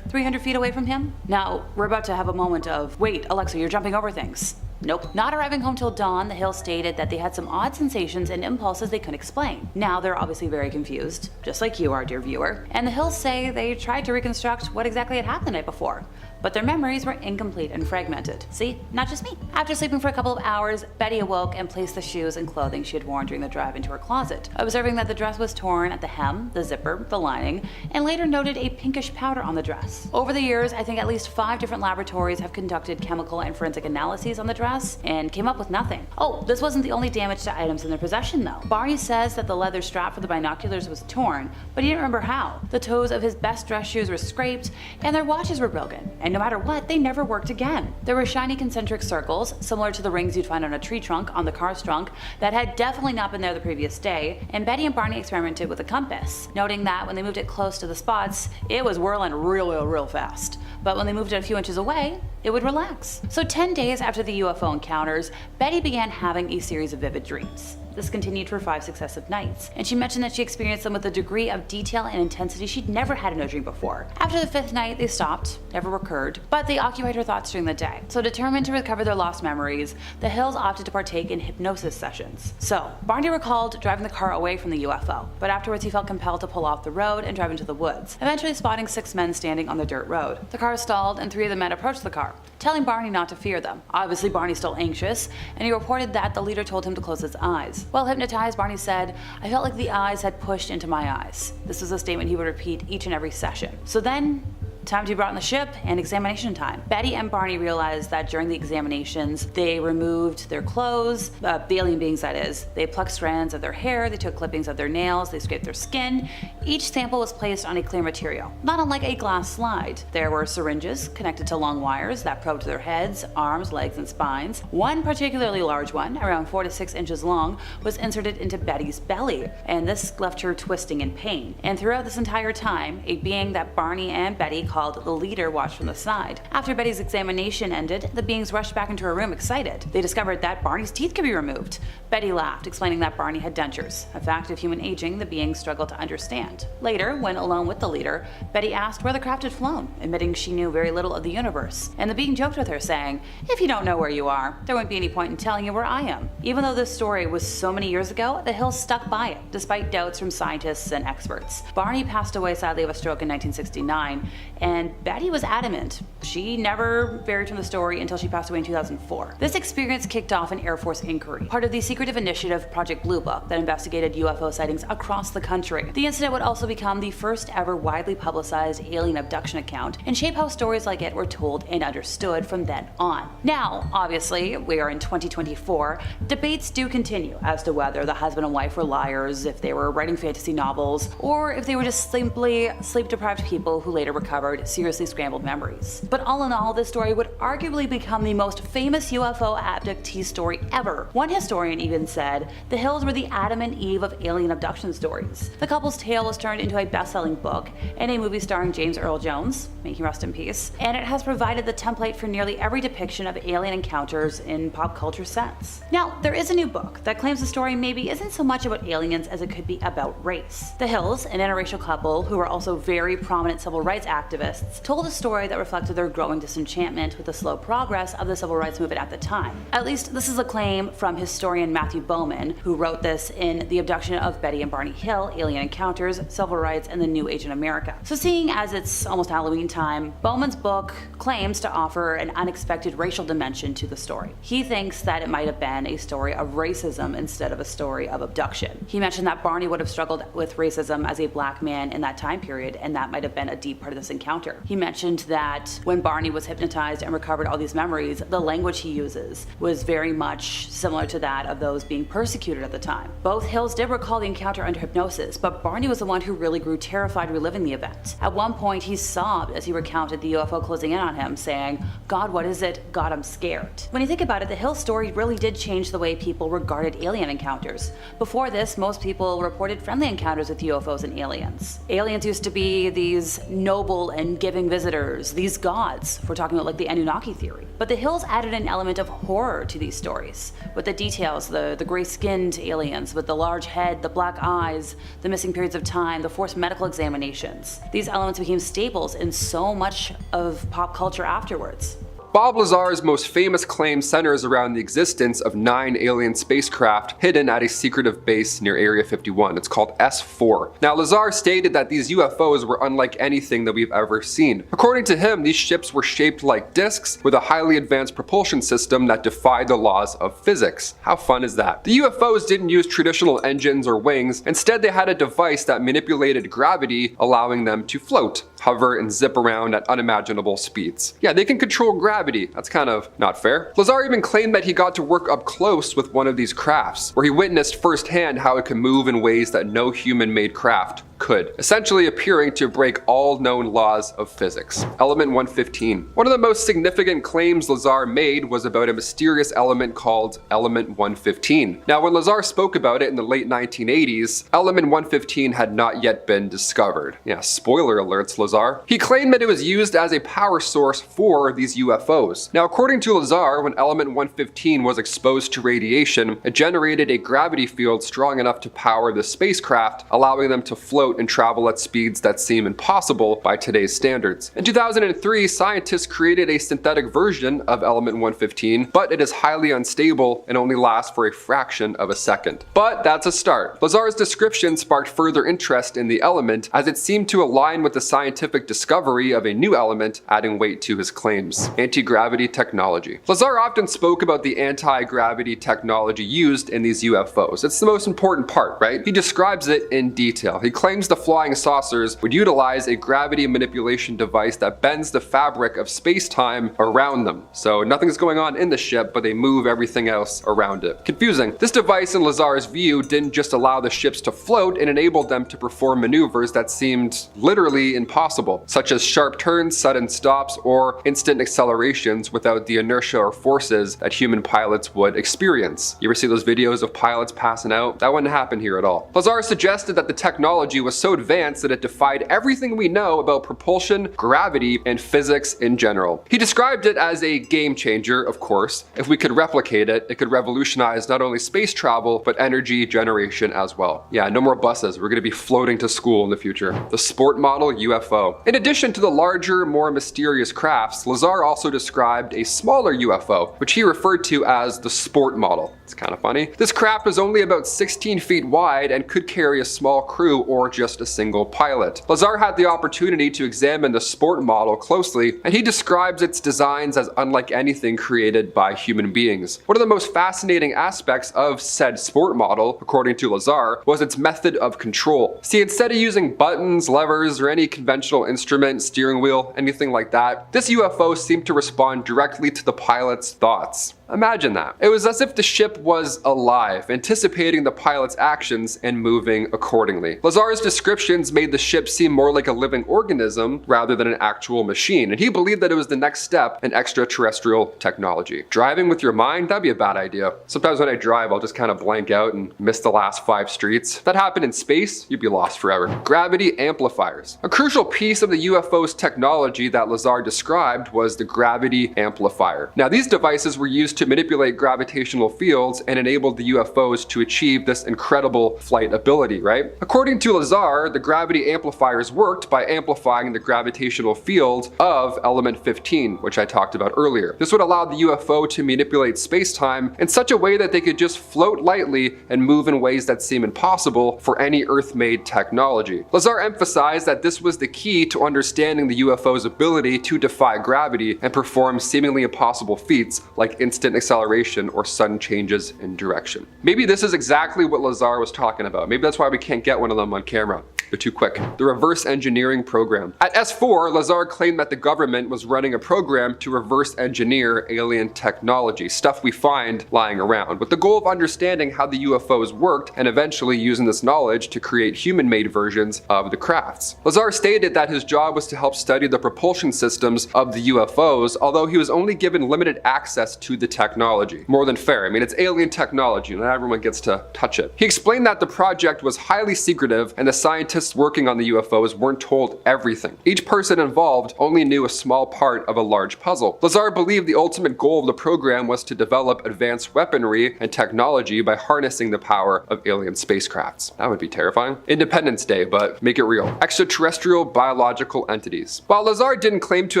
300 feet away from him. Now, we're about to have a moment of, wait, Alexa, you're jumping over things. Nope. Not arriving home till dawn, the Hill stated that they had some odd sensations and impulses they couldn't explain. Now they're obviously very confused, just like you are, dear viewer. And the Hills say they tried to reconstruct what exactly had happened the night before, but their memories were incomplete and fragmented. See, not just me. After sleeping for a couple of hours, Betty awoke and placed the shoes and clothing she had worn during the drive into her closet, observing that the dress was torn at the hem, the zipper, the lining, and later noted a pinkish powder on the dress. Over the years, I think at least 5 different laboratories have conducted chemical and forensic analyses on the dress and came up with nothing. Oh, this wasn't the only damage to items in their possession though. Barney says that the leather strap for the binoculars was torn, but he didn't remember how. The toes of his best dress shoes were scraped, and their watches were broken, and no matter what, they never worked again. There were shiny concentric circles, similar to the rings you'd find on a tree trunk on the car's trunk, that had definitely not been there the previous day, and Betty and Barney experimented with a compass, noting that when they moved it close to the spots, it was whirling real fast. But when they moved it a few inches away, it would relax. So 10 days after the UFO encounters, Betty began having a series of vivid dreams. This continued for 5 successive nights, and she mentioned that she experienced them with a degree of detail and intensity she'd never had in a dream before. After the 5th night, they stopped, never recurred, but they occupied her thoughts during the day. So determined to recover their lost memories, the Hills opted to partake in hypnosis sessions. So, Barney recalled driving the car away from the UFO, but afterwards he felt compelled to pull off the road and drive into the woods, eventually spotting 6 men standing on the dirt road. The car stalled and 3 of the men approached the car, telling Barney not to fear them. Obviously, Barney's still anxious, and he reported that the leader told him to close his eyes. While hypnotized, Barney said, "I felt like the eyes had pushed into my eyes." This was a statement he would repeat each and every session. So then, time to be brought on the ship and examination time. Betty and Barney realized that during the examinations, they removed their clothes, the alien beings that is. They plucked strands of their hair, they took clippings of their nails, they scraped their skin. Each sample was placed on a clear material, not unlike a glass slide. There were syringes connected to long wires that probed their heads, arms, legs, and spines. One particularly large one, around 4 to 6 inches long, was inserted into Betty's belly, and this left her twisting in pain. And throughout this entire time, a being that Barney and Betty called the leader watched from the side. After Betty's examination ended, the beings rushed back into her room excited. They discovered that Barney's teeth could be removed. Betty laughed, explaining that Barney had dentures, a fact of human aging the beings struggled to understand. Later, when alone with the leader, Betty asked where the craft had flown, admitting she knew very little of the universe, and the being joked with her, saying, "If you don't know where you are, there wouldn't be any point in telling you where I am." Even though this story was so many years ago, the Hills stuck by it, despite doubts from scientists and experts. Barney passed away sadly of a stroke in 1969, and Betty was adamant. She never varied from the story until she passed away in 2004. This experience kicked off an Air Force inquiry, part of the secretive initiative Project Blue Book that investigated UFO sightings across the country. The incident would also become the first ever widely publicized alien abduction account and shape how stories like it were told and understood from then on. Now, obviously, we are in 2024, debates do continue as to whether the husband and wife were liars, if they were writing fantasy novels, or if they were just simply sleep-deprived people who later recovered seriously scrambled memories. But all in all, this story would arguably become the most famous UFO abductee story ever. One historian even said the Hills were the Adam and Eve of alien abduction stories. The couple's tale was turned into a best-selling book and a movie starring James Earl Jones, may he rest in peace, and it has provided the template for nearly every depiction of alien encounters in pop culture sense. Now, there is a new book that claims the story maybe isn't so much about aliens as it could be about race. The Hills, an interracial couple who were also very prominent civil rights activists, told a story that reflected their growing disenchantment with the slow progress of the civil rights movement at the time. At least this is a claim from historian Matthew Bowman, who wrote this in The Abduction of Betty and Barney Hill, Alien Encounters, Civil Rights, and the New Age in America. So seeing as it's almost Halloween time, Bowman's book claims to offer an unexpected racial dimension to the story. He thinks that it might have been a story of racism instead of a story of abduction. He mentioned that Barney would have struggled with racism as a black man in that time period, and that might have been a deep part of this encounter. He mentioned that when Barney was hypnotized and recovered all these memories, the language he uses was very much similar to that of those being persecuted at the time. Both Hills did recall the encounter under hypnosis, but Barney was the one who really grew terrified reliving the event. At one point, he sobbed as he recounted the UFO closing in on him, saying, "God, what is it? God, I'm scared." When you think about it, the Hills story really did change the way people regarded alien encounters. Before this, most people reported friendly encounters with UFOs and aliens. Aliens used to be these noble and giving visitors, these gods, if we're talking about like the Anunnaki theory. But the Hills added an element of horror to these stories, with the details, the gray-skinned aliens with the large head, the black eyes, the missing periods of time, the forced medical examinations. These elements became staples in so much of pop culture afterwards. Bob Lazar's most famous claim centers around the existence of 9 alien spacecraft hidden at a secretive base near Area 51. It's called S4. Now, Lazar stated that these UFOs were unlike anything that we've ever seen. According to him, these ships were shaped like discs with a highly advanced propulsion system that defied the laws of physics. How fun is that? The UFOs didn't use traditional engines or wings. Instead, they had a device that manipulated gravity, allowing them to float, hover, and zip around at unimaginable speeds. Yeah, they can control gravity. That's kind of not fair. Lazar even claimed that he got to work up close with one of these crafts, where he witnessed firsthand how it could move in ways that no human-made craft could, essentially appearing to break all known laws of physics. Element 115. One of the most significant claims Lazar made was about a mysterious element called Element 115. Now, when Lazar spoke about it in the late 1980s, Element 115 had not yet been discovered. Yeah, spoiler alerts, Lazar. He claimed that it was used as a power source for these UFOs. Now, according to Lazar, when Element 115 was exposed to radiation, it generated a gravity field strong enough to power the spacecraft, allowing them to float and travel at speeds that seem impossible by today's standards. In 2003, scientists created a synthetic version of Element 115, but it is highly unstable and only lasts for a fraction of a second. But that's a start. Lazar's description sparked further interest in the element, as it seemed to align with the scientific discovery of a new element, adding weight to his claims. Anti-gravity technology. Lazar often spoke about the anti-gravity technology used in these UFOs. It's the most important part, right? He describes it in detail. He claims the flying saucers would utilize a gravity manipulation device that bends the fabric of space-time around them. So nothing's going on in the ship, but they move everything else around it. Confusing. This device, in Lazar's view, didn't just allow the ships to float, it enabled them to perform maneuvers that seemed literally impossible, such as sharp turns, sudden stops, or instant accelerations without the inertia or forces that human pilots would experience. You ever see those videos of pilots passing out? That wouldn't happen here at all. Lazar suggested that the technology was was so advanced that it defied everything we know about propulsion, gravity, and physics in general. He described it as a game changer, of course. If we could replicate it, it could revolutionize not only space travel, but energy generation as well. Yeah, no more buses. We're going to be floating to school in the future. The sport model UFO. In addition to the larger, more mysterious crafts, Lazar also described a smaller UFO, which he referred to as the sport model. It's kind of funny. This craft was only about 16 feet wide and could carry a small crew or just a single pilot. Lazar had the opportunity to examine the sport model closely, and he describes its designs as unlike anything created by human beings. One of the most fascinating aspects of said sport model, according to Lazar, was its method of control. See, instead of using buttons, levers, or any conventional instrument, steering wheel, anything like that, this UFO seemed to respond directly to the pilot's thoughts. Imagine that. It was as if the ship was alive, anticipating the pilot's actions and moving accordingly. Lazar's descriptions made the ship seem more like a living organism rather than an actual machine, and he believed that it was the next step in extraterrestrial technology. Driving with your mind? That'd be a bad idea. Sometimes when I drive, I'll just kind of blank out and miss the last 5 streets. If that happened in space, you'd be lost forever. Gravity amplifiers. A crucial piece of the UFO's technology that Lazar described was the gravity amplifier. Now, these devices were used to manipulate gravitational fields and enabled the UFOs to achieve this incredible flight ability, right? According to Lazar, the gravity amplifiers worked by amplifying the gravitational field of element 15, which I talked about earlier. This would allow the UFO to manipulate space-time in such a way that they could just float lightly and move in ways that seem impossible for any Earth-made technology. Lazar emphasized that this was the key to understanding the UFO's ability to defy gravity and perform seemingly impossible feats like instant acceleration or sudden changes in direction. Maybe this is exactly what Lazar was talking about. Maybe that's why we can't get one of them on camera. They're too quick. The reverse engineering program. At S4, Lazar claimed that the government was running a program to reverse engineer alien technology, stuff we find lying around, with the goal of understanding how the UFOs worked and eventually using this knowledge to create human-made versions of the crafts. Lazar stated that his job was to help study the propulsion systems of the UFOs, although he was only given limited access to the technology. More than fair. I mean, it's alien technology, not everyone gets to touch it. He explained that the project was highly secretive and the scientists working on the UFOs weren't told everything. Each person involved only knew a small part of a large puzzle. Lazar believed the ultimate goal of the program was to develop advanced weaponry and technology by harnessing the power of alien spacecrafts. That would be terrifying. Independence Day, but make it real. Extraterrestrial biological entities. While Lazar didn't claim to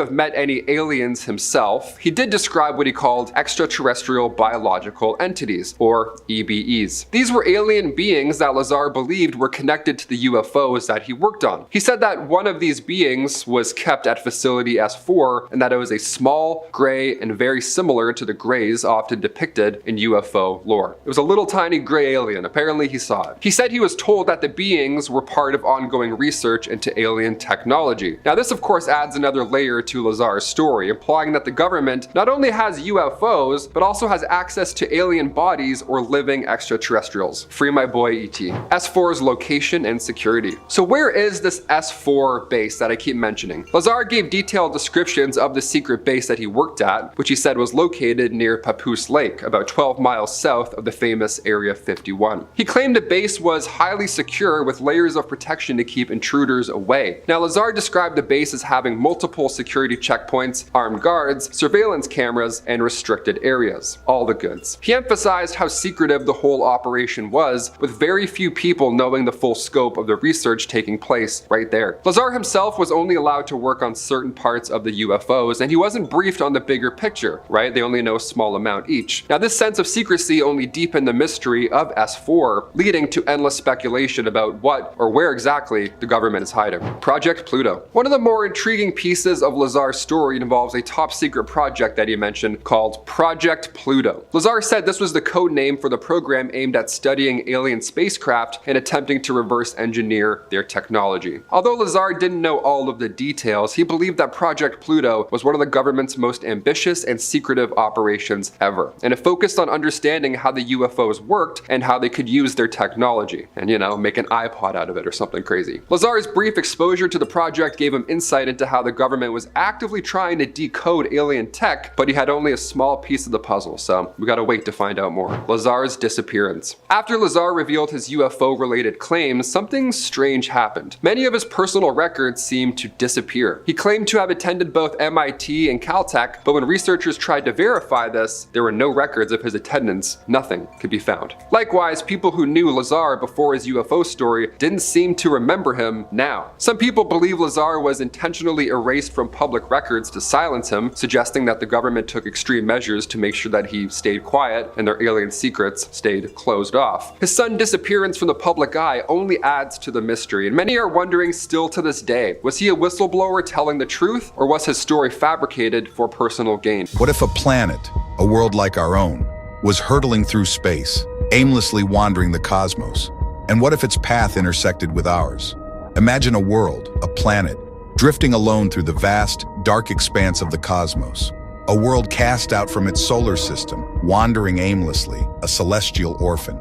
have met any aliens himself, he did describe what he called extraterrestrial biological entities, or EBEs. These were alien beings that Lazar believed were connected to the UFOs that he worked on. He said that one of these beings was kept at facility S4 and that it was a small, gray, and very similar to the grays often depicted in UFO lore. It was a little tiny gray alien. Apparently he saw it. He said he was told that the beings were part of ongoing research into alien technology. Now this of course adds another layer to Lazar's story, implying that the government not only has UFOs, but also has access to alien bodies or living extraterrestrials. Free my boy E.T. S4's location and security. So where is this S4 base that I keep mentioning? Lazar gave detailed descriptions of the secret base that he worked at, which he said was located near Papoose Lake, about 12 miles south of the famous Area 51. He claimed the base was highly secure with layers of protection to keep intruders away. Now Lazar described the base as having multiple security checkpoints, armed guards, surveillance cameras, and restricted areas. All the goods. He emphasized how secretive the whole operation was, with very few people knowing the full scope of the research taking place right there. Lazar himself was only allowed to work on certain parts of the UFOs, and he wasn't briefed on the bigger picture, right? They only know a small amount each. Now this sense of secrecy only deepened the mystery of S4, leading to endless speculation about what or where exactly the government is hiding. Project Pluto. One of the more intriguing pieces of Lazar's story involves a top secret project that he mentioned called Project Pluto. Lazar said this was the code name for the program aimed at studying alien spacecraft and attempting to reverse engineer their technology. Although Lazar didn't know all of the details, he believed that Project Pluto was one of the government's most ambitious and secretive operations ever, and it focused on understanding how the UFOs worked and how they could use their technology, and make an iPod out of it or something crazy. Lazar's brief exposure to the project gave him insight into how the government was actively trying to decode alien tech, but he had only a small piece of the puzzle, so we gotta wait to find out more. Lazar's disappearance. After Lazar revealed his UFO-related claims, something strange strange happened. Many of his personal records seemed to disappear. He claimed to have attended both MIT and Caltech, but when researchers tried to verify this, there were no records of his attendance. Nothing could be found. Likewise, people who knew Lazar before his UFO story didn't seem to remember him now. Some people believe Lazar was intentionally erased from public records to silence him, suggesting that the government took extreme measures to make sure that he stayed quiet and their alien secrets stayed closed off. His sudden disappearance from the public eye only adds to the mystery, and many are wondering still to this day, was he a whistleblower telling the truth, or was his story fabricated for personal gain? What if a planet, a world like our own, was hurtling through space, aimlessly wandering the cosmos? And what if its path intersected with ours? Imagine a world, a planet, drifting alone through the vast, dark expanse of the cosmos. A world cast out from its solar system, wandering aimlessly, a celestial orphan.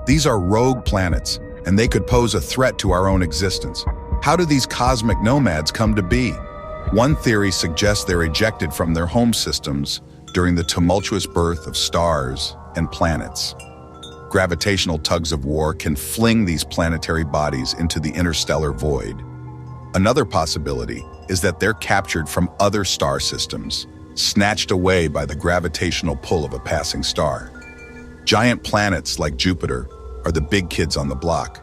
These are rogue planets, and they could pose a threat to our own existence. How do these cosmic nomads come to be? One theory suggests they're ejected from their home systems during the tumultuous birth of stars and planets. Gravitational tugs of war can fling these planetary bodies into the interstellar void. Another possibility is that they're captured from other star systems, snatched away by the gravitational pull of a passing star. Giant planets like Jupiter are the big kids on the block,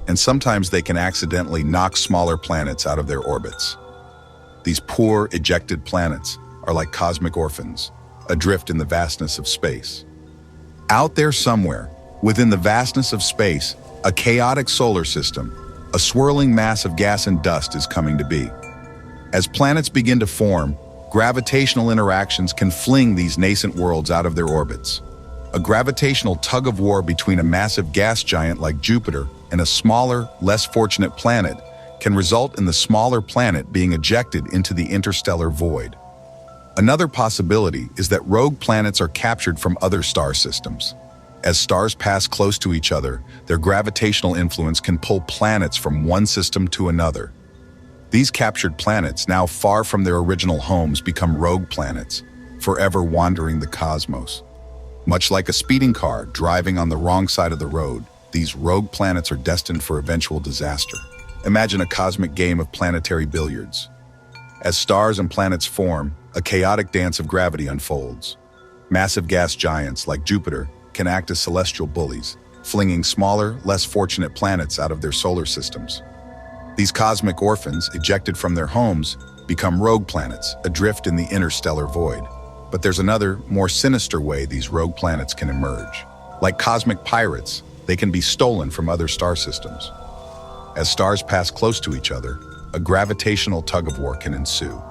and sometimes they can accidentally knock smaller planets out of their orbits. These poor, ejected planets are like cosmic orphans, adrift in the vastness of space. Out there somewhere, within the vastness of space, a chaotic solar system, a swirling mass of gas and dust is coming to be. As planets begin to form, gravitational interactions can fling these nascent worlds out of their orbits. A gravitational tug-of-war between a massive gas giant like Jupiter and a smaller, less fortunate planet can result in the smaller planet being ejected into the interstellar void. Another possibility is that rogue planets are captured from other star systems. As stars pass close to each other, their gravitational influence can pull planets from one system to another. These captured planets, now far from their original homes, become rogue planets, forever wandering the cosmos. Much like a speeding car driving on the wrong side of the road, these rogue planets are destined for eventual disaster. Imagine a cosmic game of planetary billiards. As stars and planets form, a chaotic dance of gravity unfolds. Massive gas giants like Jupiter can act as celestial bullies, flinging smaller, less fortunate planets out of their solar systems. These cosmic orphans, ejected from their homes, become rogue planets, adrift in the interstellar void. But there's another, more sinister way these rogue planets can emerge. Like cosmic pirates, they can be stolen from other star systems. As stars pass close to each other, a gravitational tug-of-war can ensue.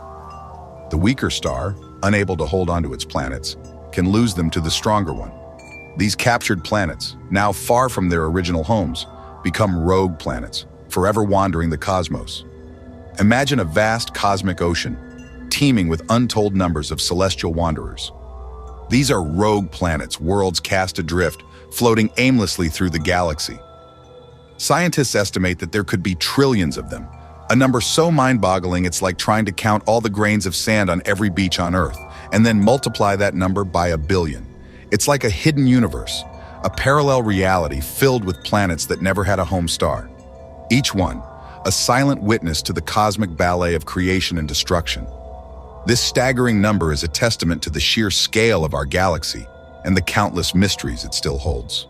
The weaker star, unable to hold onto its planets, can lose them to the stronger one. These captured planets, now far from their original homes, become rogue planets, forever wandering the cosmos. Imagine a vast cosmic ocean, teeming with untold numbers of celestial wanderers. These are rogue planets, worlds cast adrift, floating aimlessly through the galaxy. Scientists estimate that there could be trillions of them, a number so mind-boggling it's like trying to count all the grains of sand on every beach on Earth, and then multiply that number by 1 billion. It's like a hidden universe, a parallel reality filled with planets that never had a home star. Each one, a silent witness to the cosmic ballet of creation and destruction. This staggering number is a testament to the sheer scale of our galaxy and the countless mysteries it still holds.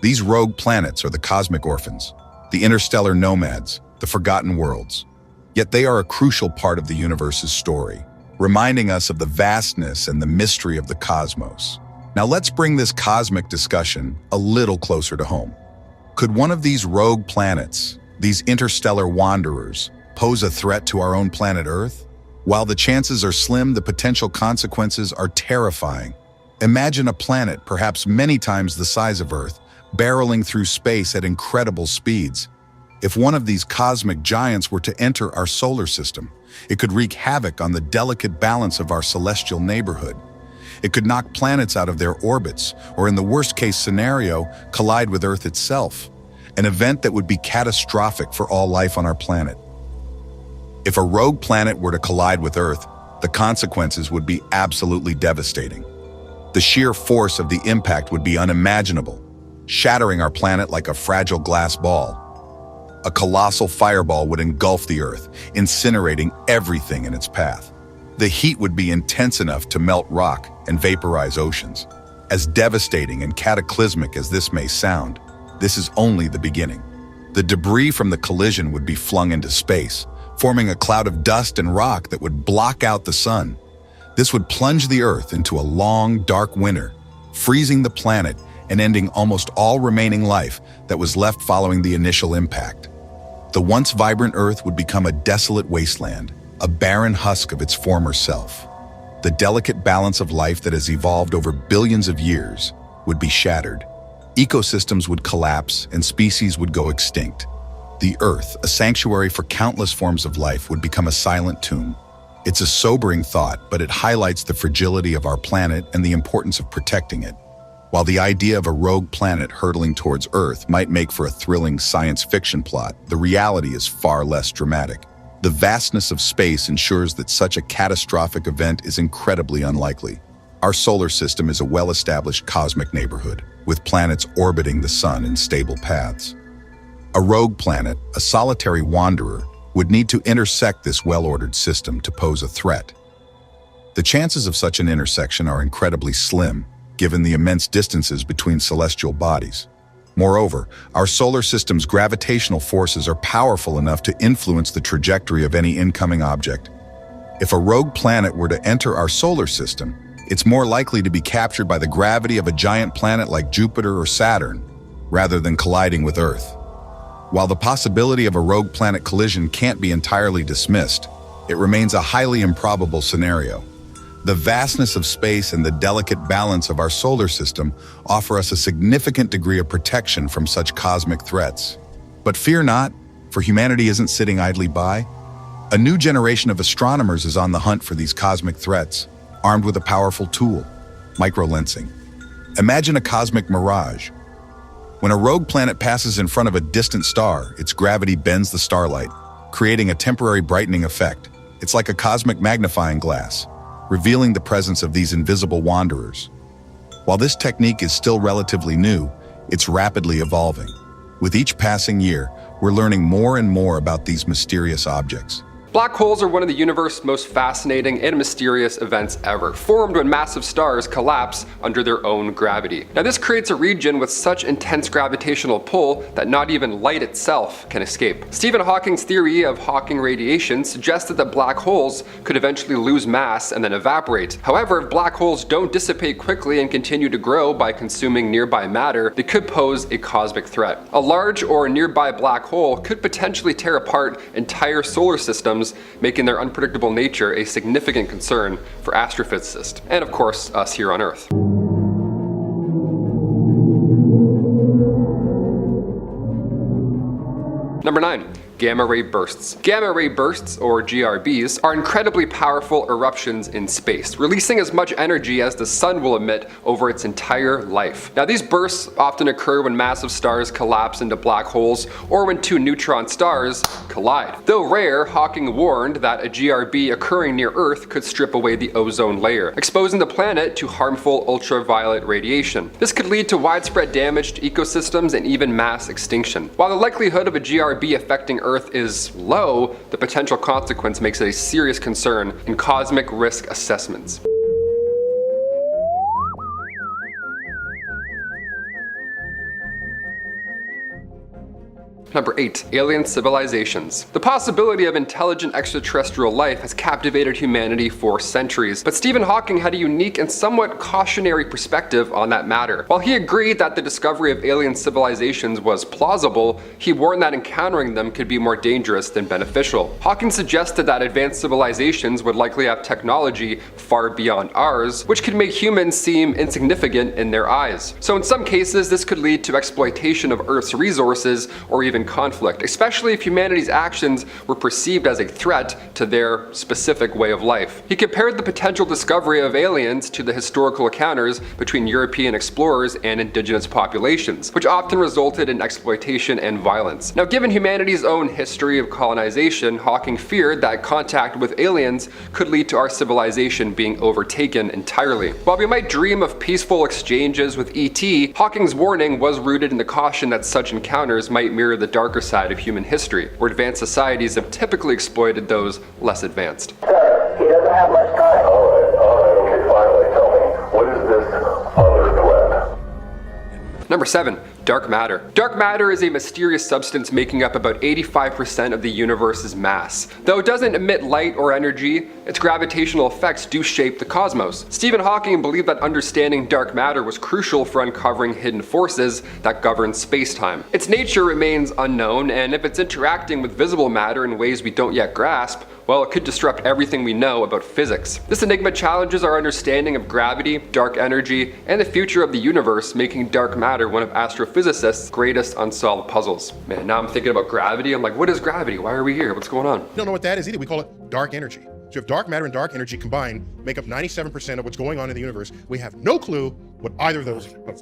These rogue planets are the cosmic orphans, the interstellar nomads, the forgotten worlds. Yet they are a crucial part of the universe's story, reminding us of the vastness and the mystery of the cosmos. Now let's bring this cosmic discussion a little closer to home. Could one of these rogue planets, these interstellar wanderers, pose a threat to our own planet Earth? While the chances are slim, the potential consequences are terrifying. Imagine a planet, perhaps many times the size of Earth, barreling through space at incredible speeds. If one of these cosmic giants were to enter our solar system, it could wreak havoc on the delicate balance of our celestial neighborhood. It could knock planets out of their orbits, or in the worst-case scenario, collide with Earth itself, an event that would be catastrophic for all life on our planet. If a rogue planet were to collide with Earth, the consequences would be absolutely devastating. The sheer force of the impact would be unimaginable, shattering our planet like a fragile glass ball. A colossal fireball would engulf the Earth, incinerating everything in its path. The heat would be intense enough to melt rock and vaporize oceans. As devastating and cataclysmic as this may sound, this is only the beginning. The debris from the collision would be flung into space, forming a cloud of dust and rock that would block out the sun. This would plunge the Earth into a long, dark winter, freezing the planet and ending almost all remaining life that was left following the initial impact. The once vibrant Earth would become a desolate wasteland, a barren husk of its former self. The delicate balance of life that has evolved over billions of years would be shattered. Ecosystems would collapse and species would go extinct. The Earth, a sanctuary for countless forms of life, would become a silent tomb. It's a sobering thought, but it highlights the fragility of our planet and the importance of protecting it. While the idea of a rogue planet hurtling towards Earth might make for a thrilling science fiction plot, the reality is far less dramatic. The vastness of space ensures that such a catastrophic event is incredibly unlikely. Our solar system is a well-established cosmic neighborhood, with planets orbiting the sun in stable paths. A rogue planet, a solitary wanderer, would need to intersect this well-ordered system to pose a threat. The chances of such an intersection are incredibly slim, given the immense distances between celestial bodies. Moreover, our solar system's gravitational forces are powerful enough to influence the trajectory of any incoming object. If a rogue planet were to enter our solar system, it's more likely to be captured by the gravity of a giant planet like Jupiter or Saturn, rather than colliding with Earth. While the possibility of a rogue planet collision can't be entirely dismissed, it remains a highly improbable scenario. The vastness of space and the delicate balance of our solar system offer us a significant degree of protection from such cosmic threats. But fear not, for humanity isn't sitting idly by. A new generation of astronomers is on the hunt for these cosmic threats, armed with a powerful tool, microlensing. Imagine a cosmic mirage. When a rogue planet passes in front of a distant star, its gravity bends the starlight, creating a temporary brightening effect. It's like a cosmic magnifying glass, revealing the presence of these invisible wanderers. While this technique is still relatively new, it's rapidly evolving. With each passing year, we're learning more and more about these mysterious objects. Black holes are one of the universe's most fascinating and mysterious events ever, formed when massive stars collapse under their own gravity. Now this creates a region with such intense gravitational pull that not even light itself can escape. Stephen Hawking's theory of Hawking radiation suggested that black holes could eventually lose mass and then evaporate. However, if black holes don't dissipate quickly and continue to grow by consuming nearby matter, they could pose a cosmic threat. A large or nearby black hole could potentially tear apart entire solar systems, making their unpredictable nature a significant concern for astrophysicists, and of course, us here on Earth. Number 9. Gamma ray bursts. Gamma ray bursts, or GRBs, are incredibly powerful eruptions in space, releasing as much energy as the sun will emit over its entire life. Now these bursts often occur when massive stars collapse into black holes or when two neutron stars collide. Though rare, Hawking warned that a GRB occurring near Earth could strip away the ozone layer, exposing the planet to harmful ultraviolet radiation. This could lead to widespread damage to ecosystems and even mass extinction. While the likelihood of a GRB affecting Earth is low, the potential consequence makes it a serious concern in cosmic risk assessments. Number 8. Alien civilizations. The possibility of intelligent extraterrestrial life has captivated humanity for centuries, but Stephen Hawking had a unique and somewhat cautionary perspective on that matter. While he agreed that the discovery of alien civilizations was plausible, he warned that encountering them could be more dangerous than beneficial. Hawking suggested that advanced civilizations would likely have technology far beyond ours, which could make humans seem insignificant in their eyes. So in some cases, this could lead to exploitation of Earth's resources or even conflict, especially if humanity's actions were perceived as a threat to their specific way of life. He compared the potential discovery of aliens to the historical encounters between European explorers and indigenous populations, which often resulted in exploitation and violence. Now, given humanity's own history of colonization, Hawking feared that contact with aliens could lead to our civilization being overtaken entirely. While we might dream of peaceful exchanges with ET, Hawking's warning was rooted in the caution that such encounters might mirror the darker side of human history, where advanced societies have typically exploited those less advanced. Sir, he doesn't have much time. All right, okay, finally, tell me, what is this other threat? Number 7. Dark matter. Dark matter is a mysterious substance making up about 85% of the universe's mass. Though it doesn't emit light or energy, its gravitational effects do shape the cosmos. Stephen Hawking believed that understanding dark matter was crucial for uncovering hidden forces that govern space-time. Its nature remains unknown, and if it's interacting with visible matter in ways we don't yet grasp, well, it could disrupt everything we know about physics. This enigma challenges our understanding of gravity, dark energy, and the future of the universe, making dark matter one of astrophysicists' greatest unsolved puzzles. Man, now I'm thinking about gravity. I'm like, what is gravity? Why are we here? What's going on? We don't know what that is either. We call it dark energy. So if dark matter and dark energy combined make up 97% of what's going on in the universe, we have no clue what either of those are.